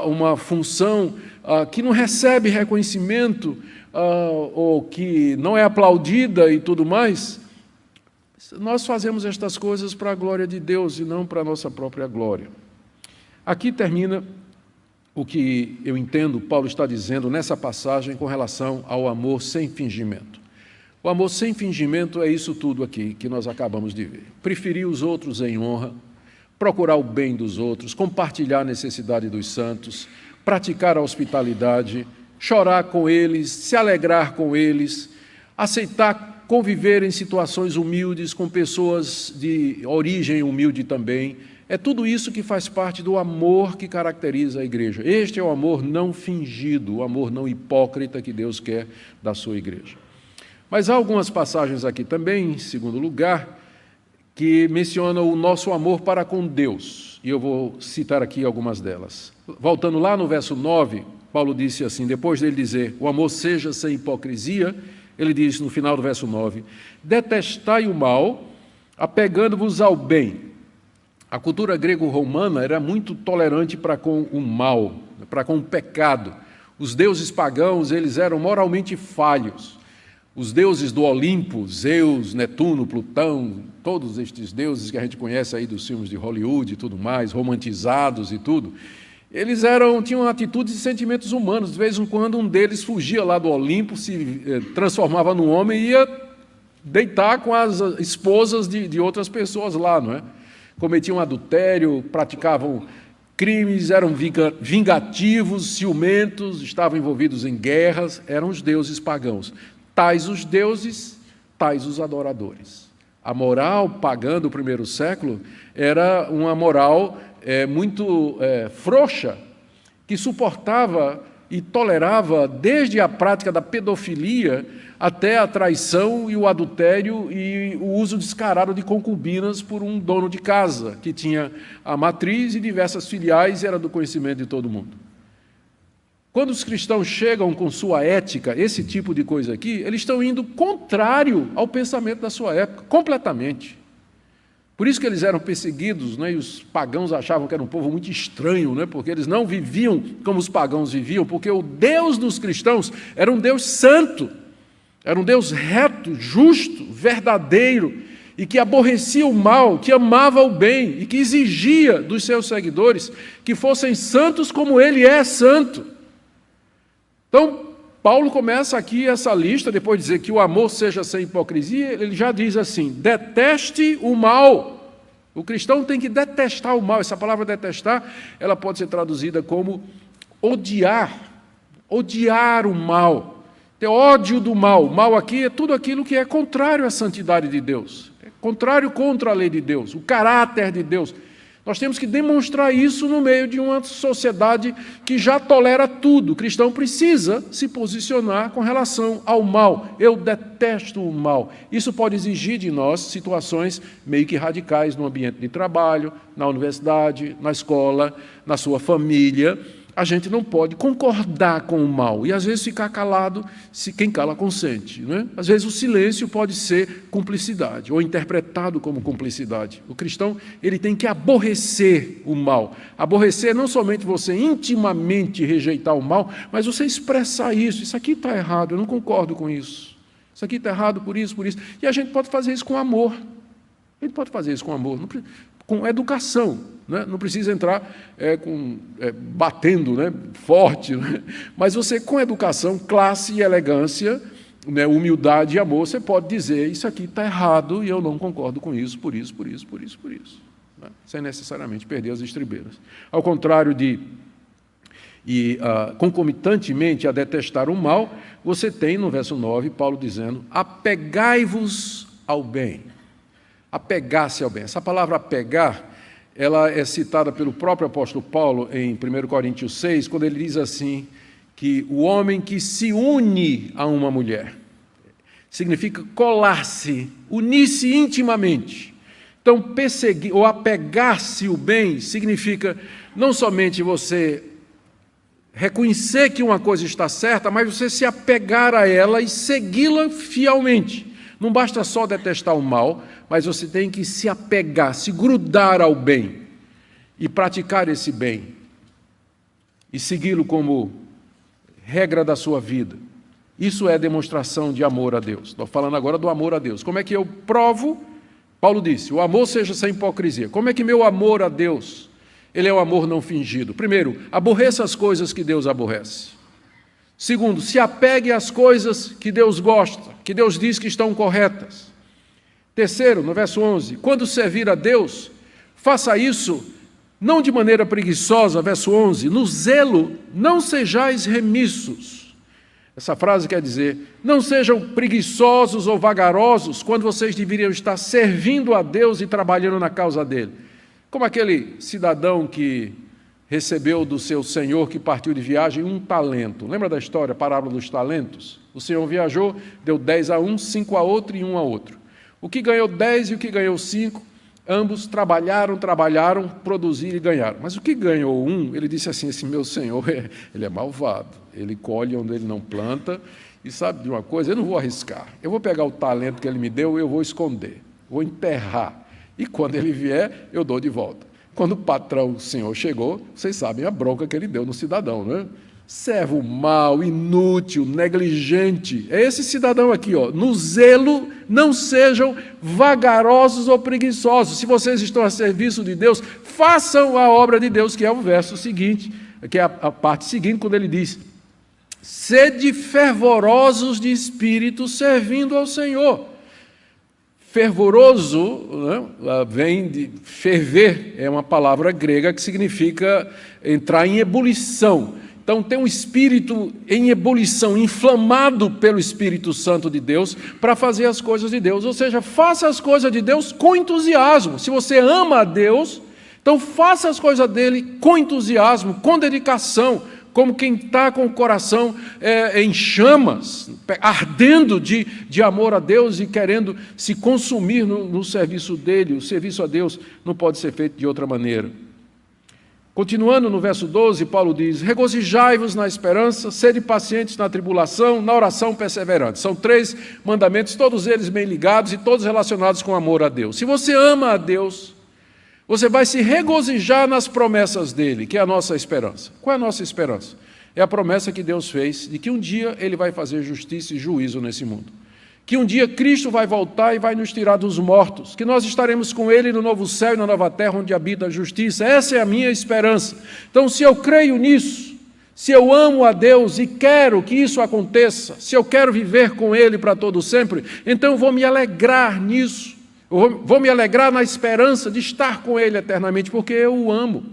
uma função que não recebe reconhecimento, ou que não é aplaudida e tudo mais, nós fazemos estas coisas para a glória de Deus e não para a nossa própria glória. Aqui termina o que eu entendo Paulo está dizendo nessa passagem com relação ao amor sem fingimento. O amor sem fingimento é isso tudo aqui que nós acabamos de ver. Preferir os outros em honra, procurar o bem dos outros, compartilhar a necessidade dos santos, praticar a hospitalidade, chorar com eles, se alegrar com eles, aceitar conviver em situações humildes com pessoas de origem humilde também. É tudo isso que faz parte do amor que caracteriza a igreja. Este é o amor não fingido, o amor não hipócrita que Deus quer da sua igreja. Mas há algumas passagens aqui também, em segundo lugar, que mencionam o nosso amor para com Deus. E eu vou citar aqui algumas delas. Voltando lá no verso 9, Paulo disse assim, depois dele dizer, o amor seja sem hipocrisia, ele diz no final do verso 9, detestai o mal, apegando-vos ao bem. A cultura grego-romana era muito tolerante para com o mal, para com o pecado. Os deuses pagãos, eles eram moralmente falhos. Os deuses do Olimpo, Zeus, Netuno, Plutão, todos estes deuses que a gente conhece aí dos filmes de Hollywood e tudo mais, romantizados e tudo, eles tinham atitudes e sentimentos humanos. De vez em quando um deles fugia lá do Olimpo, se transformava num homem e ia deitar com as esposas de outras pessoas lá, não é? Cometiam adultério, praticavam crimes, eram vingativos, ciumentos, estavam envolvidos em guerras, eram os deuses pagãos. Tais os deuses, tais os adoradores. A moral pagã do primeiro século era uma moral muito frouxa, que suportava e tolerava desde a prática da pedofilia até a traição e o adultério e o uso descarado de concubinas por um dono de casa, que tinha a matriz e diversas filiais e era do conhecimento de todo mundo. Quando os cristãos chegam com sua ética, esse tipo de coisa aqui, eles estão indo contrário ao pensamento da sua época, completamente. Por isso que eles eram perseguidos, né? E os pagãos achavam que era um povo muito estranho, né? Porque eles não viviam como os pagãos viviam, porque o Deus dos cristãos era um Deus santo, era um Deus reto, justo, verdadeiro, e que aborrecia o mal, que amava o bem, e que exigia dos seus seguidores que fossem santos como ele é santo. Então, Paulo começa aqui essa lista, depois de dizer que o amor seja sem hipocrisia, ele já diz assim, deteste o mal. O cristão tem que detestar o mal. Essa palavra detestar, ela pode ser traduzida como odiar, odiar o mal, ter ódio do mal. O mal aqui é tudo aquilo que é contrário à santidade de Deus, é contrário contra a lei de Deus, o caráter de Deus. Nós temos que demonstrar isso no meio de uma sociedade que já tolera tudo. O cristão precisa se posicionar com relação ao mal. Eu detesto o mal. Isso pode exigir de nós situações meio que radicais no ambiente de trabalho, na universidade, na escola, na sua família. A gente não pode concordar com o mal e, às vezes, ficar calado, se quem cala consente, né? Às vezes, o silêncio pode ser cumplicidade ou interpretado como cumplicidade. O cristão ele tem que aborrecer o mal. Aborrecer não somente você intimamente rejeitar o mal, mas você expressar isso. Isso aqui está errado, eu não concordo com isso. Isso aqui está errado por isso, por isso. E a gente pode fazer isso com amor. A gente pode fazer isso com amor, com educação. Né? Não precisa entrar batendo, né? Forte, né? Mas você, com educação, classe e elegância, né? Humildade e amor, você pode dizer, isso aqui está errado e eu não concordo com isso, por isso, por isso, por isso, por isso. Né? Sem necessariamente perder as estribeiras. Ao contrário concomitantemente a detestar o mal, você tem, no verso 9, Paulo dizendo, apegai-vos ao bem. Apegar-se ao bem. Essa palavra apegar, ela é citada pelo próprio apóstolo Paulo em 1 Coríntios 6, quando ele diz assim, que o homem que se une a uma mulher, significa colar-se, unir-se intimamente. Então, perseguir ou apegar-se o bem, significa não somente você reconhecer que uma coisa está certa, mas você se apegar a ela e segui-la fielmente. Não basta só detestar o mal, mas você tem que se apegar, se grudar ao bem e praticar esse bem e segui-lo como regra da sua vida Isso é demonstração de amor a Deus. Estou falando agora do amor a Deus. Como é que eu provo? Paulo disse, o amor seja sem hipocrisia. Como é que meu amor a Deus, ele é um amor não fingido? Primeiro, aborreça as coisas que Deus aborrece. Segundo, se apegue às coisas que Deus gosta, que Deus diz que estão corretas. Terceiro, no verso 11, quando servir a Deus, faça isso não de maneira preguiçosa, verso 11, no zelo não sejais remissos. Essa frase quer dizer, não sejam preguiçosos ou vagarosos quando vocês deveriam estar servindo a Deus e trabalhando na causa dele. Como aquele cidadão que recebeu do seu senhor que partiu de viagem um talento. Lembra da história, a parábola dos talentos? O senhor viajou, deu 10 a um, 5 a outro e 1 a outro. O que ganhou 10 e o que ganhou 5, ambos trabalharam, produziram e ganharam. Mas o que ganhou 1, ele disse assim, esse meu senhor, ele é malvado, ele colhe onde ele não planta, e sabe de uma coisa, eu não vou arriscar, eu vou pegar o talento que ele me deu e eu vou esconder, vou enterrar, e quando ele vier, eu dou de volta. Quando o patrão, o senhor, chegou, vocês sabem a bronca que ele deu no cidadão, não é? Servo mau, inútil, negligente. É esse cidadão aqui, ó. No zelo, não sejam vagarosos ou preguiçosos. Se vocês estão a serviço de Deus, façam a obra de Deus, que é o verso seguinte, que é a parte seguinte, quando ele diz, sede fervorosos de espírito, servindo ao Senhor. Fervoroso, né, vem de ferver, é uma palavra grega que significa entrar em ebulição. Então, tem um espírito em ebulição, inflamado pelo Espírito Santo de Deus, para fazer as coisas de Deus. Ou seja, faça as coisas de Deus com entusiasmo. Se você ama a Deus, então faça as coisas dele com entusiasmo, com dedicação, como quem está com o coração em chamas, ardendo de amor a Deus e querendo se consumir no serviço dele. O serviço a Deus não pode ser feito de outra maneira. Continuando no verso 12, Paulo diz, regozijai-vos na esperança, sede pacientes na tribulação, na oração perseverantes. São 3 mandamentos, todos eles bem ligados e todos relacionados com amor a Deus. Se você ama a Deus, você vai se regozijar nas promessas dele, que é a nossa esperança. Qual é a nossa esperança? É a promessa que Deus fez de que um dia ele vai fazer justiça e juízo nesse mundo. Que um dia Cristo vai voltar e vai nos tirar dos mortos, que nós estaremos com ele no novo céu e na nova terra onde habita a justiça. Essa é a minha esperança. Então, se eu creio nisso, se eu amo a Deus e quero que isso aconteça, se eu quero viver com ele para todo sempre, então eu vou me alegrar nisso. Eu vou me alegrar na esperança de estar com ele eternamente, porque eu o amo.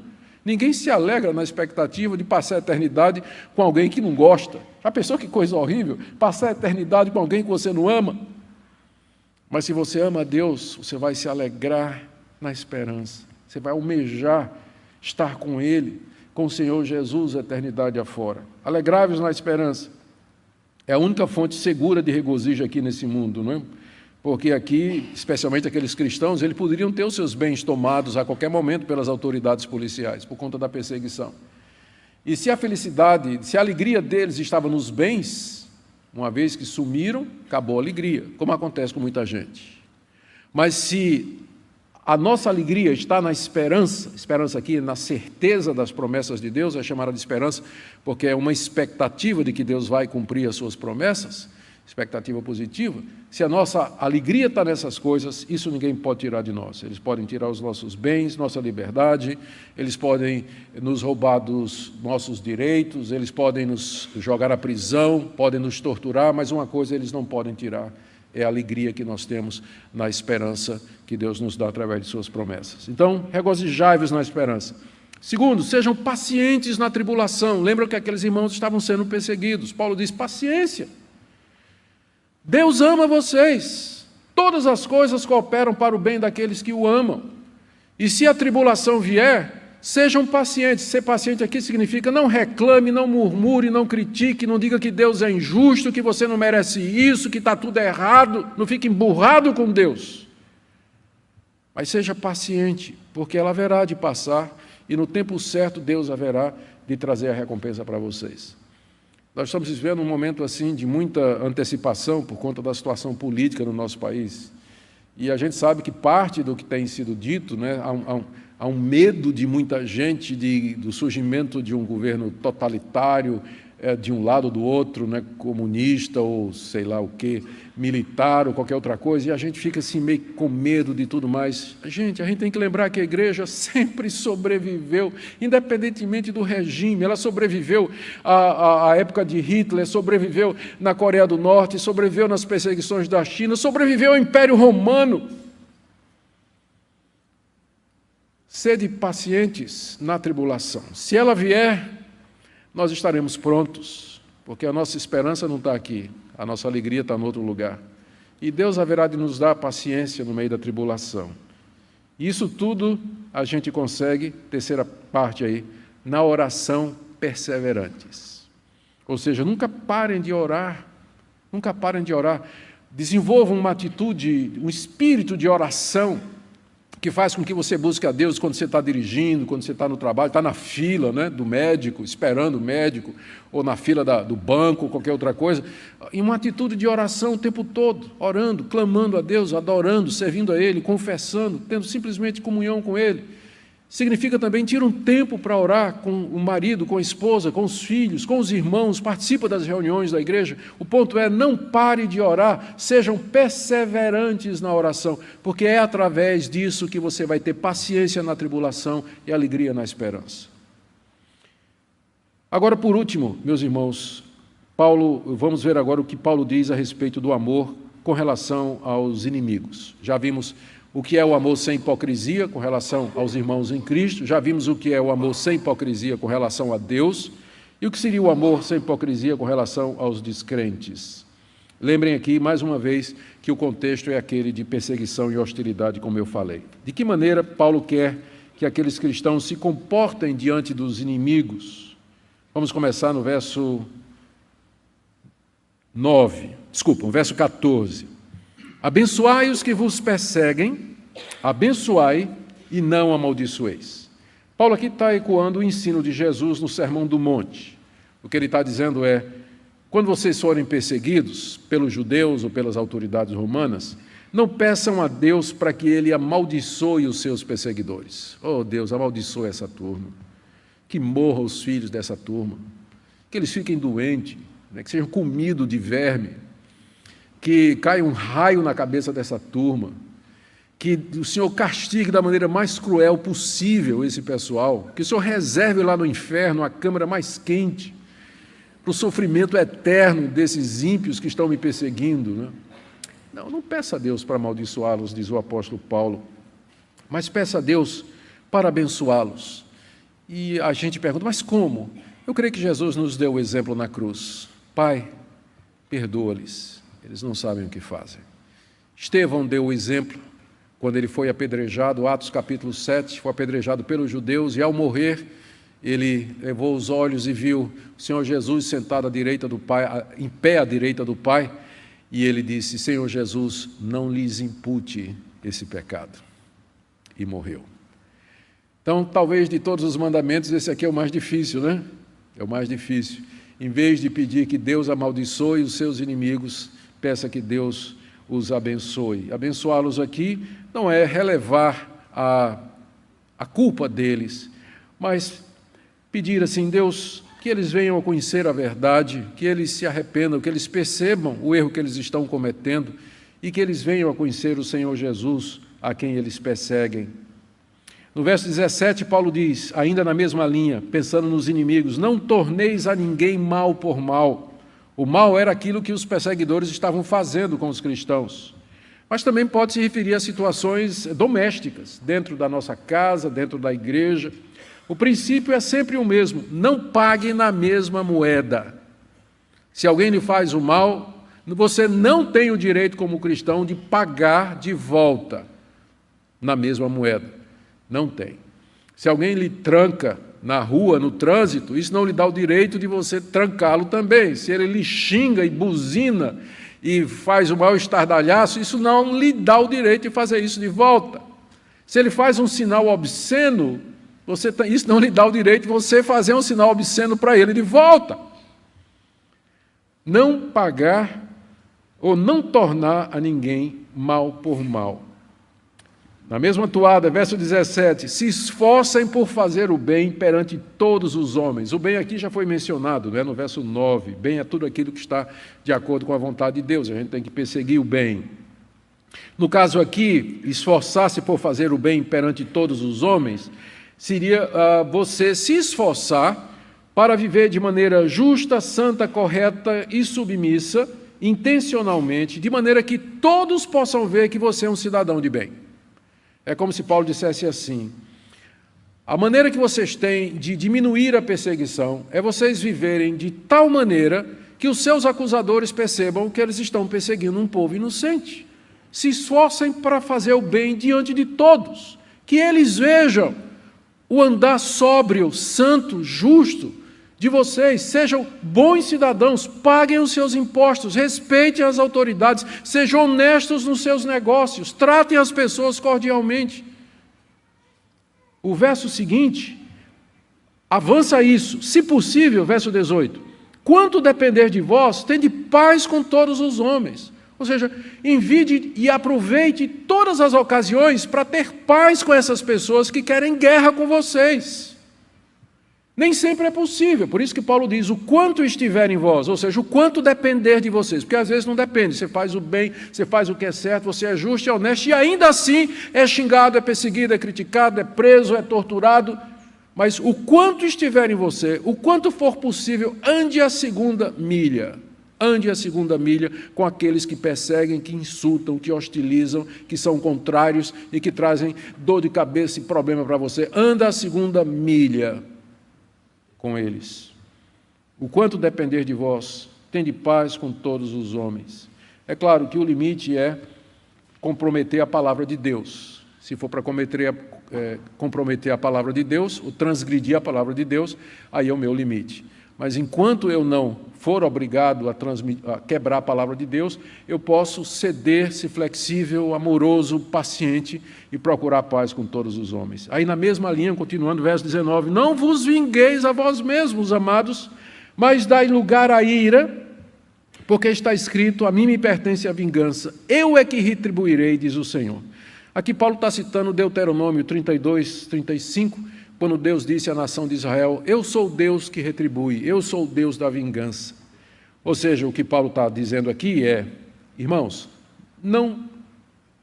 Ninguém se alegra na expectativa de passar a eternidade com alguém que não gosta. Já pensou que coisa horrível? Passar a eternidade com alguém que você não ama? Mas se você ama a Deus, você vai se alegrar na esperança. Você vai almejar estar com Ele, com o Senhor Jesus, a eternidade afora. Alegrai-vos na esperança. É a única fonte segura de regozijo aqui nesse mundo, não é? Porque aqui, especialmente aqueles cristãos, eles poderiam ter os seus bens tomados a qualquer momento pelas autoridades policiais, por conta da perseguição. E se a felicidade, se a alegria deles estava nos bens, uma vez que sumiram, acabou a alegria, como acontece com muita gente. Mas se a nossa alegria está na esperança, esperança aqui na certeza das promessas de Deus, é chamada de esperança, porque é uma expectativa de que Deus vai cumprir as suas promessas, expectativa positiva. Se a nossa alegria está nessas coisas, isso ninguém pode tirar de nós. Eles podem tirar os nossos bens, nossa liberdade, eles podem nos roubar dos nossos direitos, eles podem nos jogar à prisão, podem nos torturar, mas uma coisa eles não podem tirar, é a alegria que nós temos na esperança que Deus nos dá através de suas promessas. Então, regozijai-vos na esperança. Segundo, sejam pacientes na tribulação. Lembram que aqueles irmãos estavam sendo perseguidos. Paulo diz, paciência. Deus ama vocês. Todas as coisas cooperam para o bem daqueles que o amam. E se a tribulação vier, sejam pacientes. Ser paciente aqui significa não reclame, não murmure, não critique, não diga que Deus é injusto, que você não merece isso, que está tudo errado. Não fique emburrado com Deus. Mas seja paciente, porque ela haverá de passar e no tempo certo Deus haverá de trazer a recompensa para vocês. Nós estamos vivendo um momento assim de muita antecipação por conta da situação política no nosso país. E a gente sabe que parte do que tem sido dito, né, há um medo de muita gente do surgimento de um governo totalitário, de um lado ou do outro, né, comunista ou sei lá o que, militar ou qualquer outra coisa, e a gente fica assim meio com medo de tudo mais. A gente tem que lembrar que a igreja sempre sobreviveu, independentemente do regime. Ela sobreviveu à época de Hitler, sobreviveu na Coreia do Norte, sobreviveu nas perseguições da China, sobreviveu ao Império Romano. Sede pacientes na tribulação. Se ela vier, nós estaremos prontos, porque a nossa esperança não está aqui, a nossa alegria está em outro lugar. E Deus haverá de nos dar paciência no meio da tribulação. E isso tudo a gente consegue, terceira parte aí, na oração perseverantes. Ou seja, nunca parem de orar, nunca parem de orar. Desenvolvam uma atitude, um espírito de oração, que faz com que você busque a Deus quando você está dirigindo, quando você está no trabalho, está na fila, né, do médico, esperando o médico, ou na fila do banco, ou qualquer outra coisa, em uma atitude de oração o tempo todo, orando, clamando a Deus, adorando, servindo a Ele, confessando, tendo simplesmente comunhão com Ele. Significa também, tira um tempo para orar com o marido, com a esposa, com os filhos, com os irmãos, participa das reuniões da igreja. O ponto é, não pare de orar, sejam perseverantes na oração, porque é através disso que você vai ter paciência na tribulação e alegria na esperança. Agora, por último, meus irmãos, vamos ver agora o que Paulo diz a respeito do amor com relação aos inimigos. Já vimos o que é o amor sem hipocrisia com relação aos irmãos em Cristo, já vimos o que é o amor sem hipocrisia com relação a Deus, e o que seria o amor sem hipocrisia com relação aos descrentes. Lembrem aqui, mais uma vez, que o contexto é aquele de perseguição e hostilidade, como eu falei. De que maneira Paulo quer que aqueles cristãos se comportem diante dos inimigos? Vamos começar no verso 14. Abençoai os que vos perseguem, abençoai e não amaldiçoeis. Paulo aqui está ecoando o ensino de Jesus no Sermão do Monte. O que ele está dizendo é, quando vocês forem perseguidos pelos judeus ou pelas autoridades romanas, não peçam a Deus para que Ele amaldiçoe os seus perseguidores. Oh Deus, amaldiçoe essa turma. Que morram os filhos dessa turma. Que eles fiquem doentes, né? Que sejam comidos de verme. Que caia um raio na cabeça dessa turma, que o Senhor castigue da maneira mais cruel possível esse pessoal, que o Senhor reserve lá no inferno a câmara mais quente, para o sofrimento eterno desses ímpios que estão me perseguindo. Né? Não peça a Deus para amaldiçoá-los, diz o apóstolo Paulo, mas peça a Deus para abençoá-los. E a gente pergunta, mas como? Eu creio que Jesus nos deu o exemplo na cruz. Pai, perdoa-lhes. Eles não sabem o que fazem. Estevão deu o exemplo quando ele foi apedrejado, Atos capítulo 7, foi apedrejado pelos judeus, e ao morrer, ele levou os olhos e viu o Senhor Jesus sentado à direita do Pai, em pé à direita do Pai, e ele disse, Senhor Jesus, não lhes impute esse pecado. E morreu. Então, talvez de todos os mandamentos, esse aqui é o mais difícil, né? É o mais difícil. Em vez de pedir que Deus amaldiçoe os seus inimigos, peça que Deus os abençoe. Abençoá-los aqui não é relevar a culpa deles, mas pedir assim, Deus, que eles venham a conhecer a verdade, que eles se arrependam, que eles percebam o erro que eles estão cometendo e que eles venham a conhecer o Senhor Jesus, a quem eles perseguem. No verso 17, Paulo diz, ainda na mesma linha, pensando nos inimigos, não torneis a ninguém mal por mal. O mal era aquilo que os perseguidores estavam fazendo com os cristãos. Mas também pode se referir a situações domésticas, dentro da nossa casa, dentro da igreja. O princípio é sempre o mesmo, não pague na mesma moeda. Se alguém lhe faz o mal, você não tem o direito como cristão de pagar de volta na mesma moeda. Não tem. Se alguém lhe tranca na rua, no trânsito, isso não lhe dá o direito de você trancá-lo também. Se ele lhe xinga e buzina e faz o maior estardalhaço, isso não lhe dá o direito de fazer isso de volta. Se ele faz um sinal obsceno, isso não lhe dá o direito de você fazer um sinal obsceno para ele de volta. Não pagar ou não tornar a ninguém mal por mal. Na mesma toada, verso 17, se esforcem por fazer o bem perante todos os homens. O bem aqui já foi mencionado, no verso 9. Bem é tudo aquilo que está de acordo com a vontade de Deus. A gente tem que perseguir o bem. No caso aqui, esforçar-se por fazer o bem perante todos os homens, seria você se esforçar para viver de maneira justa, santa, correta e submissa, intencionalmente, de maneira que todos possam ver que você é um cidadão de bem. É como se Paulo dissesse assim: a maneira que vocês têm de diminuir a perseguição é vocês viverem de tal maneira que os seus acusadores percebam que eles estão perseguindo um povo inocente. Se esforcem para fazer o bem diante de todos, que eles vejam o andar sóbrio, santo, justo de vocês, sejam bons cidadãos, paguem os seus impostos, respeitem as autoridades, sejam honestos nos seus negócios, tratem as pessoas cordialmente. O verso seguinte avança isso, se possível, verso 18, quanto depender de vós, tende paz com todos os homens. Ou seja, envie e aproveite todas as ocasiões para ter paz com essas pessoas que querem guerra com vocês. Nem sempre é possível, por isso que Paulo diz, o quanto estiver em vós, ou seja, o quanto depender de vocês, porque às vezes não depende, você faz o bem, você faz o que é certo, você é justo e honesto, e ainda assim é xingado, é perseguido, é criticado, é preso, é torturado, mas o quanto estiver em você, o quanto for possível, ande a segunda milha com aqueles que perseguem, que insultam, que hostilizam, que são contrários e que trazem dor de cabeça e problema para você, anda a segunda milha com eles. O quanto depender de vós, tende paz com todos os homens. É claro que o limite é comprometer a palavra de Deus. Se for para comprometer a palavra de Deus, ou transgredir a palavra de Deus, aí é o meu limite. Mas enquanto eu não for obrigado a quebrar a palavra de Deus, eu posso ceder-se flexível, amoroso, paciente e procurar paz com todos os homens. Aí na mesma linha, continuando, verso 19, não vos vingueis a vós mesmos, amados, mas dai lugar à ira, porque está escrito, a mim me pertence a vingança, eu é que retribuirei, diz o Senhor. Aqui Paulo está citando Deuteronômio 32, 35, quando Deus disse à nação de Israel, eu sou o Deus que retribui, eu sou o Deus da vingança. Ou seja, o que Paulo está dizendo aqui é, irmãos, não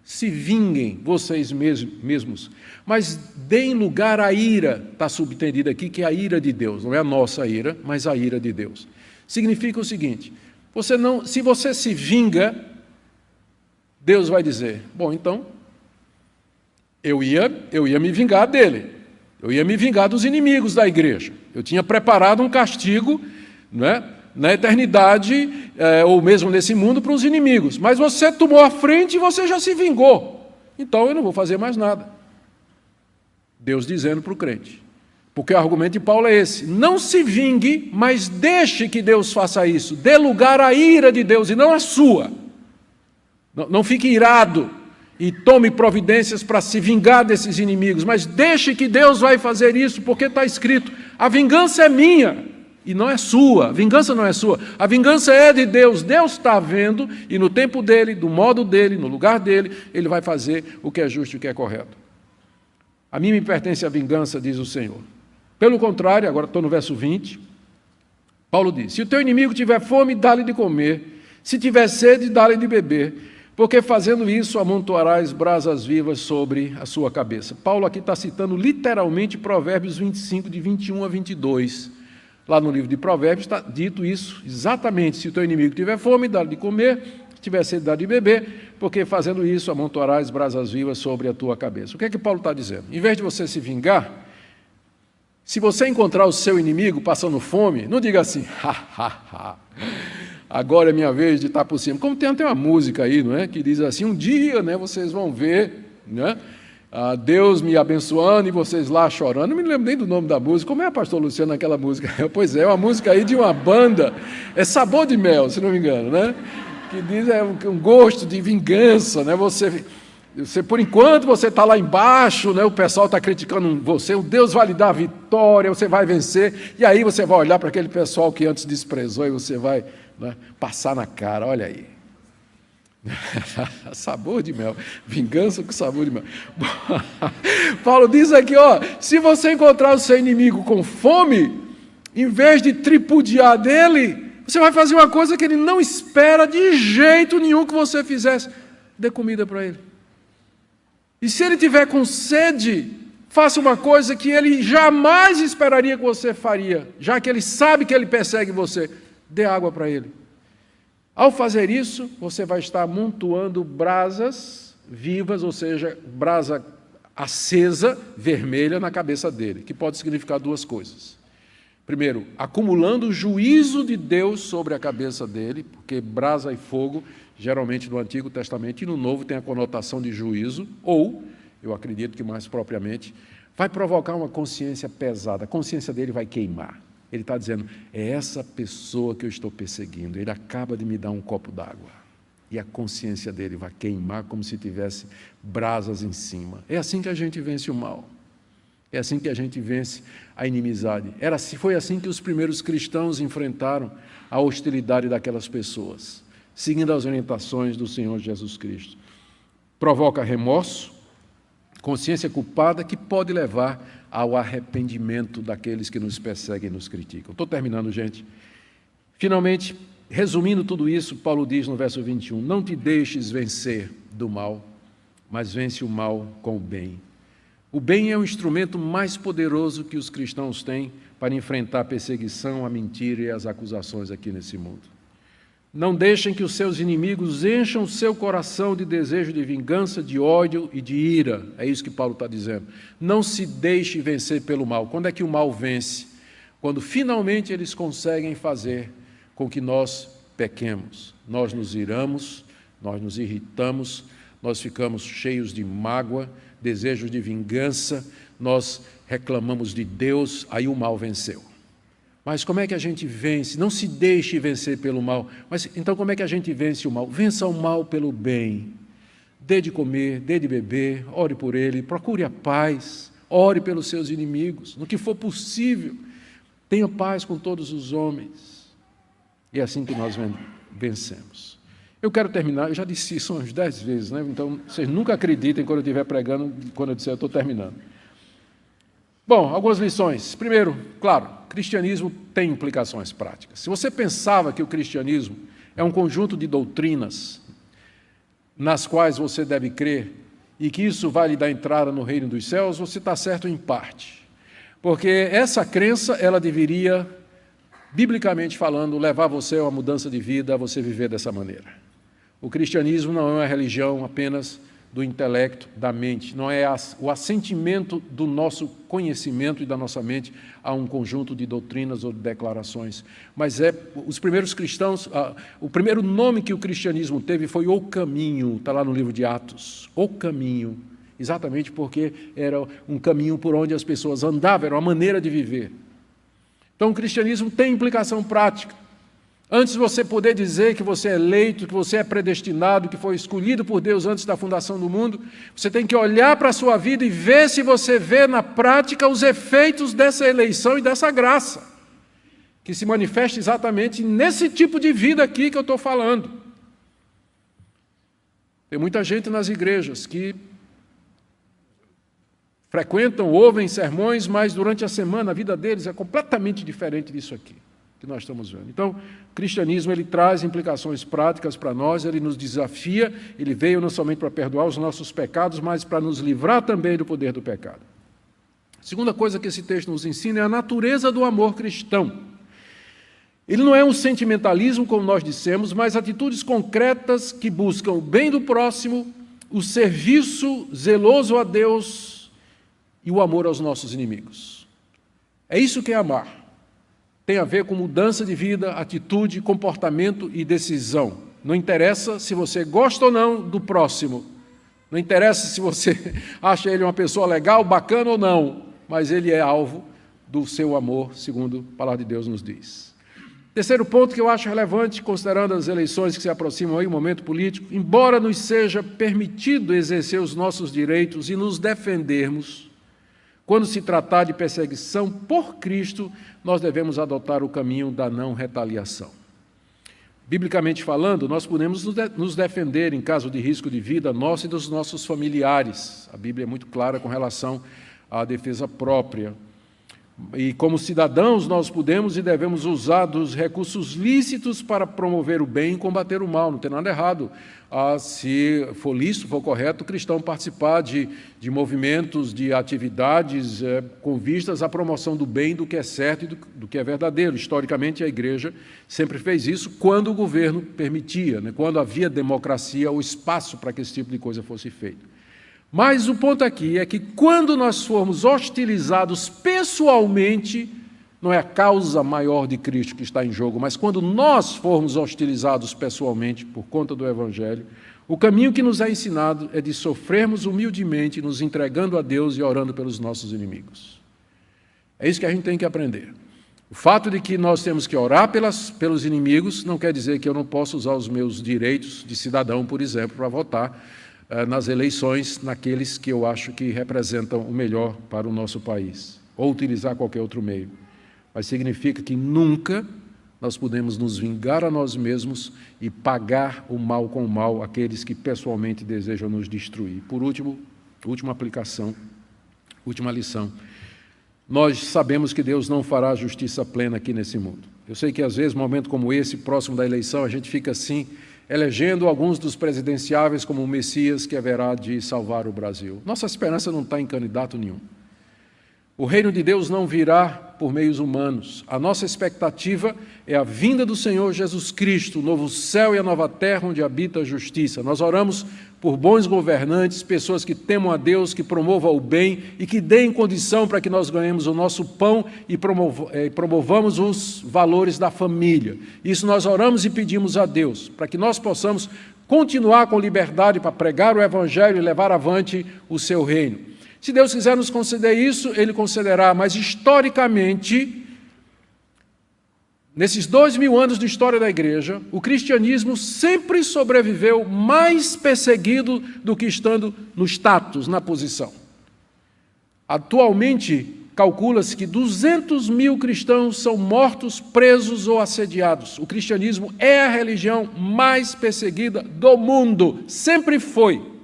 se vinguem vocês mesmos, mas deem lugar à ira, está subtendido aqui que é a ira de Deus, não é a nossa ira, mas a ira de Deus. Significa o seguinte, se você se vinga, Deus vai dizer, bom, então, eu ia me vingar dele. Eu ia me vingar dos inimigos da igreja. Eu tinha preparado um castigo, né, na eternidade, ou mesmo nesse mundo, para os inimigos. Mas você tomou a frente e você já se vingou. Então eu não vou fazer mais nada. Deus dizendo para o crente. Porque o argumento de Paulo é esse. Não se vingue, mas deixe que Deus faça isso. Dê lugar à ira de Deus e não à sua. Não fique irado e tome providências para se vingar desses inimigos, mas deixe que Deus vai fazer isso, porque está escrito, a vingança é minha e não é sua, a vingança não é sua, a vingança é de Deus, Deus está vendo e no tempo dele, do modo dele, no lugar dele, ele vai fazer o que é justo e o que é correto. A mim me pertence a vingança, diz o Senhor. Pelo contrário, agora estou no verso 20, Paulo diz, se o teu inimigo tiver fome, dá-lhe de comer, se tiver sede, dá-lhe de beber, porque fazendo isso amontoarás brasas vivas sobre a sua cabeça. Paulo aqui está citando literalmente Provérbios 25, de 21 a 22. Lá no livro de Provérbios está dito isso exatamente. Se o teu inimigo tiver fome, dá-lhe de comer, se tiver sede, dá-lhe de beber, porque fazendo isso amontoarás brasas vivas sobre a tua cabeça. O que é que Paulo está dizendo? Em vez de você se vingar, se você encontrar o seu inimigo passando fome, não diga assim, agora é minha vez de estar por cima. Como tem até uma música aí, não é? Que diz assim, um dia, né, vocês vão ver, né, Deus me abençoando e vocês lá chorando. Não me lembro nem do nome da música. Como é, pastor Luciano, aquela música? Pois é uma música aí de uma banda, é Sabor de Mel, se não me engano, né? Que diz um gosto de vingança, né? Você, por enquanto, você está lá embaixo, né? O pessoal está criticando você, o Deus vai lhe dar a vitória, você vai vencer, e aí você vai olhar para aquele pessoal que antes desprezou e você vai, né, passar na cara, olha aí. Sabor de mel. Vingança com sabor de mel. Paulo diz aqui, ó, se você encontrar o seu inimigo com fome, em vez de tripudiar dele, você vai fazer uma coisa que ele não espera de jeito nenhum que você fizesse. Dê comida para ele. E se ele tiver com sede, faça uma coisa que ele jamais esperaria que você faria, já que ele sabe que ele persegue você. Dê água para ele. Ao fazer isso, você vai estar amontoando brasas vivas, ou seja, brasa acesa, vermelha, na cabeça dele, que pode significar duas coisas. Primeiro, acumulando o juízo de Deus sobre a cabeça dele, porque brasa e fogo, geralmente no Antigo Testamento e no Novo, tem a conotação de juízo, ou, eu acredito que mais propriamente, vai provocar uma consciência pesada, a consciência dele vai queimar. Ele está dizendo, é essa pessoa que eu estou perseguindo, ele acaba de me dar um copo d'água. E a consciência dele vai queimar como se tivesse brasas em cima. É assim que a gente vence o mal. É assim que a gente vence a inimizade. Foi assim que os primeiros cristãos enfrentaram a hostilidade daquelas pessoas, seguindo as orientações do Senhor Jesus Cristo. Provoca remorso, consciência culpada, que pode levar ao arrependimento daqueles que nos perseguem e nos criticam. Estou terminando, gente. Finalmente, resumindo tudo isso, Paulo diz no verso 21, não te deixes vencer do mal, mas vence o mal com o bem. O bem é o instrumento mais poderoso que os cristãos têm para enfrentar a perseguição, a mentira e as acusações aqui nesse mundo. Não deixem que os seus inimigos encham o seu coração de desejo de vingança, de ódio e de ira. É isso que Paulo está dizendo. Não se deixe vencer pelo mal. Quando é que o mal vence? Quando finalmente eles conseguem fazer com que nós pequemos. Nós nos iramos, nós nos irritamos, nós ficamos cheios de mágoa, desejos de vingança, nós reclamamos de Deus, aí o mal venceu. Mas como é que a gente vence? Não se deixe vencer pelo mal. Mas então como é que a gente vence o mal? Vença o mal pelo bem. Dê de comer, dê de beber, ore por ele, procure a paz, ore pelos seus inimigos, no que for possível. Tenha paz com todos os homens. E é assim que nós vencemos. Eu quero terminar, eu já disse isso umas 10 vezes, né? Então vocês nunca acreditem quando eu estiver pregando, quando eu disser eu estou terminando. Bom, algumas lições. Primeiro, claro, cristianismo tem implicações práticas. Se você pensava que o cristianismo é um conjunto de doutrinas nas quais você deve crer e que isso vai lhe dar entrada no reino dos céus, você está certo em parte. Porque essa crença, ela deveria, biblicamente falando, levar você a uma mudança de vida, a você viver dessa maneira. O cristianismo não é uma religião apenas do intelecto, da mente, não é o assentimento do nosso conhecimento e da nossa mente a um conjunto de doutrinas ou de declarações, mas os primeiros cristãos, o primeiro nome que o cristianismo teve foi o caminho, está lá no livro de Atos, o caminho, exatamente porque era um caminho por onde as pessoas andavam, era uma maneira de viver. Então o cristianismo tem implicação prática. Antes de você poder dizer que você é eleito, que você é predestinado, que foi escolhido por Deus antes da fundação do mundo, você tem que olhar para a sua vida e ver se você vê na prática os efeitos dessa eleição e dessa graça, que se manifesta exatamente nesse tipo de vida aqui que eu estou falando. Tem muita gente nas igrejas que frequentam, ouvem sermões, mas durante a semana a vida deles é completamente diferente disso aqui que nós estamos vendo. Então, o cristianismo, ele traz implicações práticas para nós, ele nos desafia, ele veio não somente para perdoar os nossos pecados, mas para nos livrar também do poder do pecado. A segunda coisa que esse texto nos ensina é a natureza do amor cristão. Ele não é um sentimentalismo, como nós dissemos, mas atitudes concretas que buscam o bem do próximo, o serviço zeloso a Deus e o amor aos nossos inimigos. É isso que é amar. Tem a ver com mudança de vida, atitude, comportamento e decisão. Não interessa se você gosta ou não do próximo. Não interessa se você acha ele uma pessoa legal, bacana ou não, mas ele é alvo do seu amor, segundo a palavra de Deus nos diz. Terceiro ponto que eu acho relevante, considerando as eleições que se aproximam aí, o momento político, embora nos seja permitido exercer os nossos direitos e nos defendermos, quando se tratar de perseguição por Cristo, nós devemos adotar o caminho da não retaliação. Biblicamente falando, nós podemos nos defender em caso de risco de vida nosso e dos nossos familiares. A Bíblia é muito clara com relação à defesa própria. E como cidadãos, nós podemos e devemos usar dos recursos lícitos para promover o bem e combater o mal. Não tem nada errado, se for lícito, for correto, o cristão participar de movimentos, de atividades com vistas à promoção do bem, do que é certo e do que é verdadeiro. Historicamente, a Igreja sempre fez isso quando o governo permitia, né? Quando havia democracia ou espaço para que esse tipo de coisa fosse feito. Mas o ponto aqui é que quando nós formos hostilizados pessoalmente, não é a causa maior de Cristo que está em jogo, mas quando nós formos hostilizados pessoalmente por conta do Evangelho, o caminho que nos é ensinado é de sofrermos humildemente, nos entregando a Deus e orando pelos nossos inimigos. É isso que a gente tem que aprender. O fato de que nós temos que orar pelos inimigos não quer dizer que eu não possa usar os meus direitos de cidadão, por exemplo, para votar nas eleições, naqueles que eu acho que representam o melhor para o nosso país, ou utilizar qualquer outro meio. Mas significa que nunca nós podemos nos vingar a nós mesmos e pagar o mal com o mal àqueles que pessoalmente desejam nos destruir. Por último, última aplicação, última lição. Nós sabemos que Deus não fará justiça plena aqui nesse mundo. Eu sei que às vezes, num momento como esse, próximo da eleição, a gente fica assim, elegendo alguns dos presidenciáveis como o Messias que haverá de salvar o Brasil. Nossa esperança não está em candidato nenhum. O reino de Deus não virá por meios humanos. A nossa expectativa é a vinda do Senhor Jesus Cristo, o novo céu e a nova terra onde habita a justiça. Nós oramos por bons governantes, pessoas que temam a Deus, que promovam o bem e que deem condição para que nós ganhemos o nosso pão e promovamos os valores da família. Isso nós oramos e pedimos a Deus, para que nós possamos continuar com liberdade para pregar o Evangelho e levar avante o seu reino. Se Deus quiser nos conceder isso, Ele concederá, mas historicamente, nesses 2000 anos de história da Igreja, o cristianismo sempre sobreviveu mais perseguido do que estando no status, na posição. Atualmente, calcula-se que 200 mil cristãos são mortos, presos ou assediados. O cristianismo é a religião mais perseguida do mundo, sempre foi.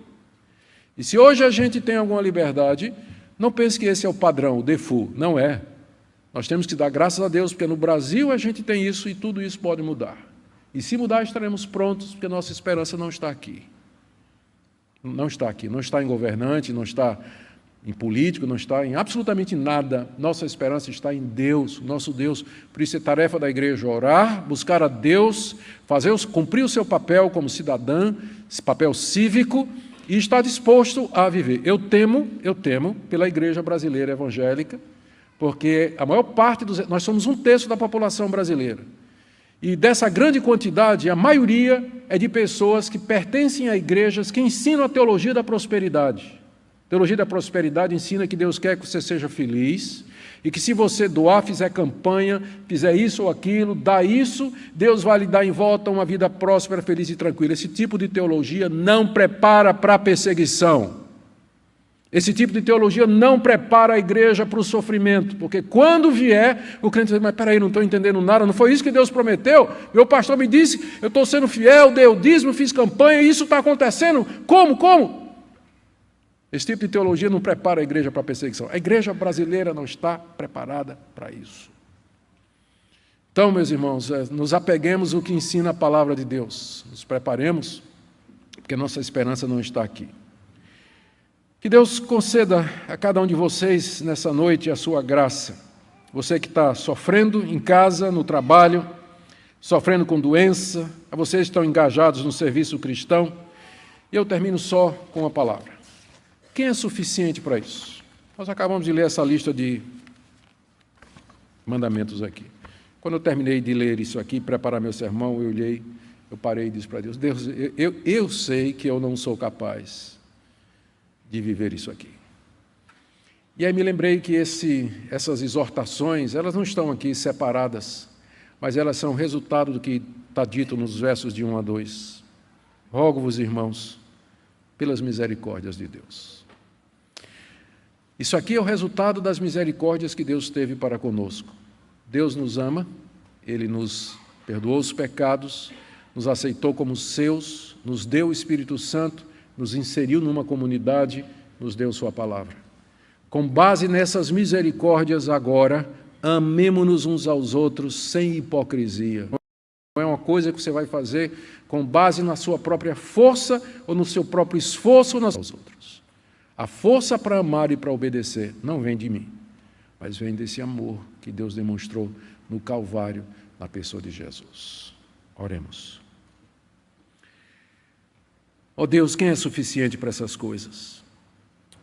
E se hoje a gente tem alguma liberdade, não pense que esse é o padrão, o default. Não é. Nós temos que dar graças a Deus, porque no Brasil a gente tem isso e tudo isso pode mudar. E se mudar, estaremos prontos, porque nossa esperança não está aqui. Não está aqui. Não está em governante, não está em político, não está em absolutamente nada. Nossa esperança está em Deus, nosso Deus. Por isso é tarefa da igreja orar, buscar a Deus, cumprir o seu papel como cidadã, esse papel cívico, e está disposto a viver. Eu temo pela igreja brasileira evangélica, porque a maior parte nós somos 1/3 da população brasileira. E dessa grande quantidade, a maioria é de pessoas que pertencem a igrejas que ensinam a teologia da prosperidade. A teologia da prosperidade ensina que Deus quer que você seja feliz, e que se você doar, fizer campanha, fizer isso ou aquilo, dá isso, Deus vai lhe dar em volta uma vida próspera, feliz e tranquila. Esse tipo de teologia não prepara para a perseguição. Esse tipo de teologia não prepara a igreja para o sofrimento, porque quando vier, o crente diz, mas peraí, não estou entendendo nada, não foi isso que Deus prometeu? Meu pastor me disse, eu estou sendo fiel, dei o dízimo, fiz campanha, e isso está acontecendo? Como? Esse tipo de teologia não prepara a igreja para a perseguição. A igreja brasileira não está preparada para isso. Então, meus irmãos, nos apeguemos ao que ensina a palavra de Deus. Nos preparemos, porque nossa esperança não está aqui. Que Deus conceda a cada um de vocês, nessa noite, a sua graça. Você que está sofrendo em casa, no trabalho, sofrendo com doença, a vocês que estão engajados no serviço cristão. E eu termino só com uma palavra. Quem é suficiente para isso? Nós acabamos de ler essa lista de mandamentos aqui. Quando eu terminei de ler isso aqui, preparar meu sermão, eu parei e disse para Deus, Deus, eu sei que eu não sou capaz de viver isso aqui. E aí me lembrei que essas exortações, elas não estão aqui separadas, mas elas são resultado do que está dito nos versos de 1 a 2. Rogo-vos, irmãos, pelas misericórdias de Deus. Isso aqui é o resultado das misericórdias que Deus teve para conosco. Deus nos ama, Ele nos perdoou os pecados, nos aceitou como seus, nos deu o Espírito Santo, nos inseriu numa comunidade, nos deu sua palavra. Com base nessas misericórdias agora, amemo-nos uns aos outros sem hipocrisia. Não é uma coisa que você vai fazer com base na sua própria força ou no seu próprio esforço aos outros. A força para amar e para obedecer não vem de mim, mas vem desse amor que Deus demonstrou no Calvário, na pessoa de Jesus. Oremos. Ó Deus, quem é suficiente para essas coisas?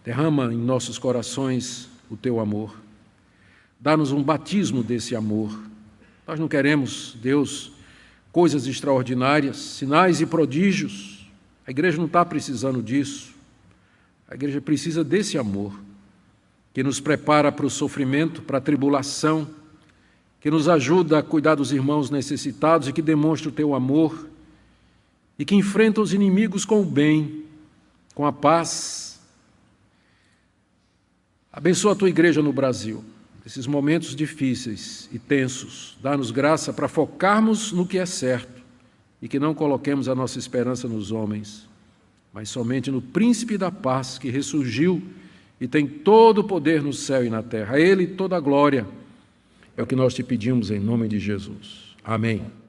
Derrama em nossos corações o teu amor. Dá-nos um batismo desse amor. Nós não queremos, Deus, coisas extraordinárias, sinais e prodígios. A igreja não está precisando disso. A igreja precisa desse amor, que nos prepara para o sofrimento, para a tribulação, que nos ajuda a cuidar dos irmãos necessitados e que demonstra o teu amor, e que enfrenta os inimigos com o bem, com a paz. Abençoa a tua igreja no Brasil, nesses momentos difíceis e tensos. Dá-nos graça para focarmos no que é certo e que não coloquemos a nossa esperança nos homens, mas somente no Príncipe da Paz, que ressurgiu e tem todo o poder no céu e na terra. A Ele toda a glória. É o que nós te pedimos em nome de Jesus. Amém.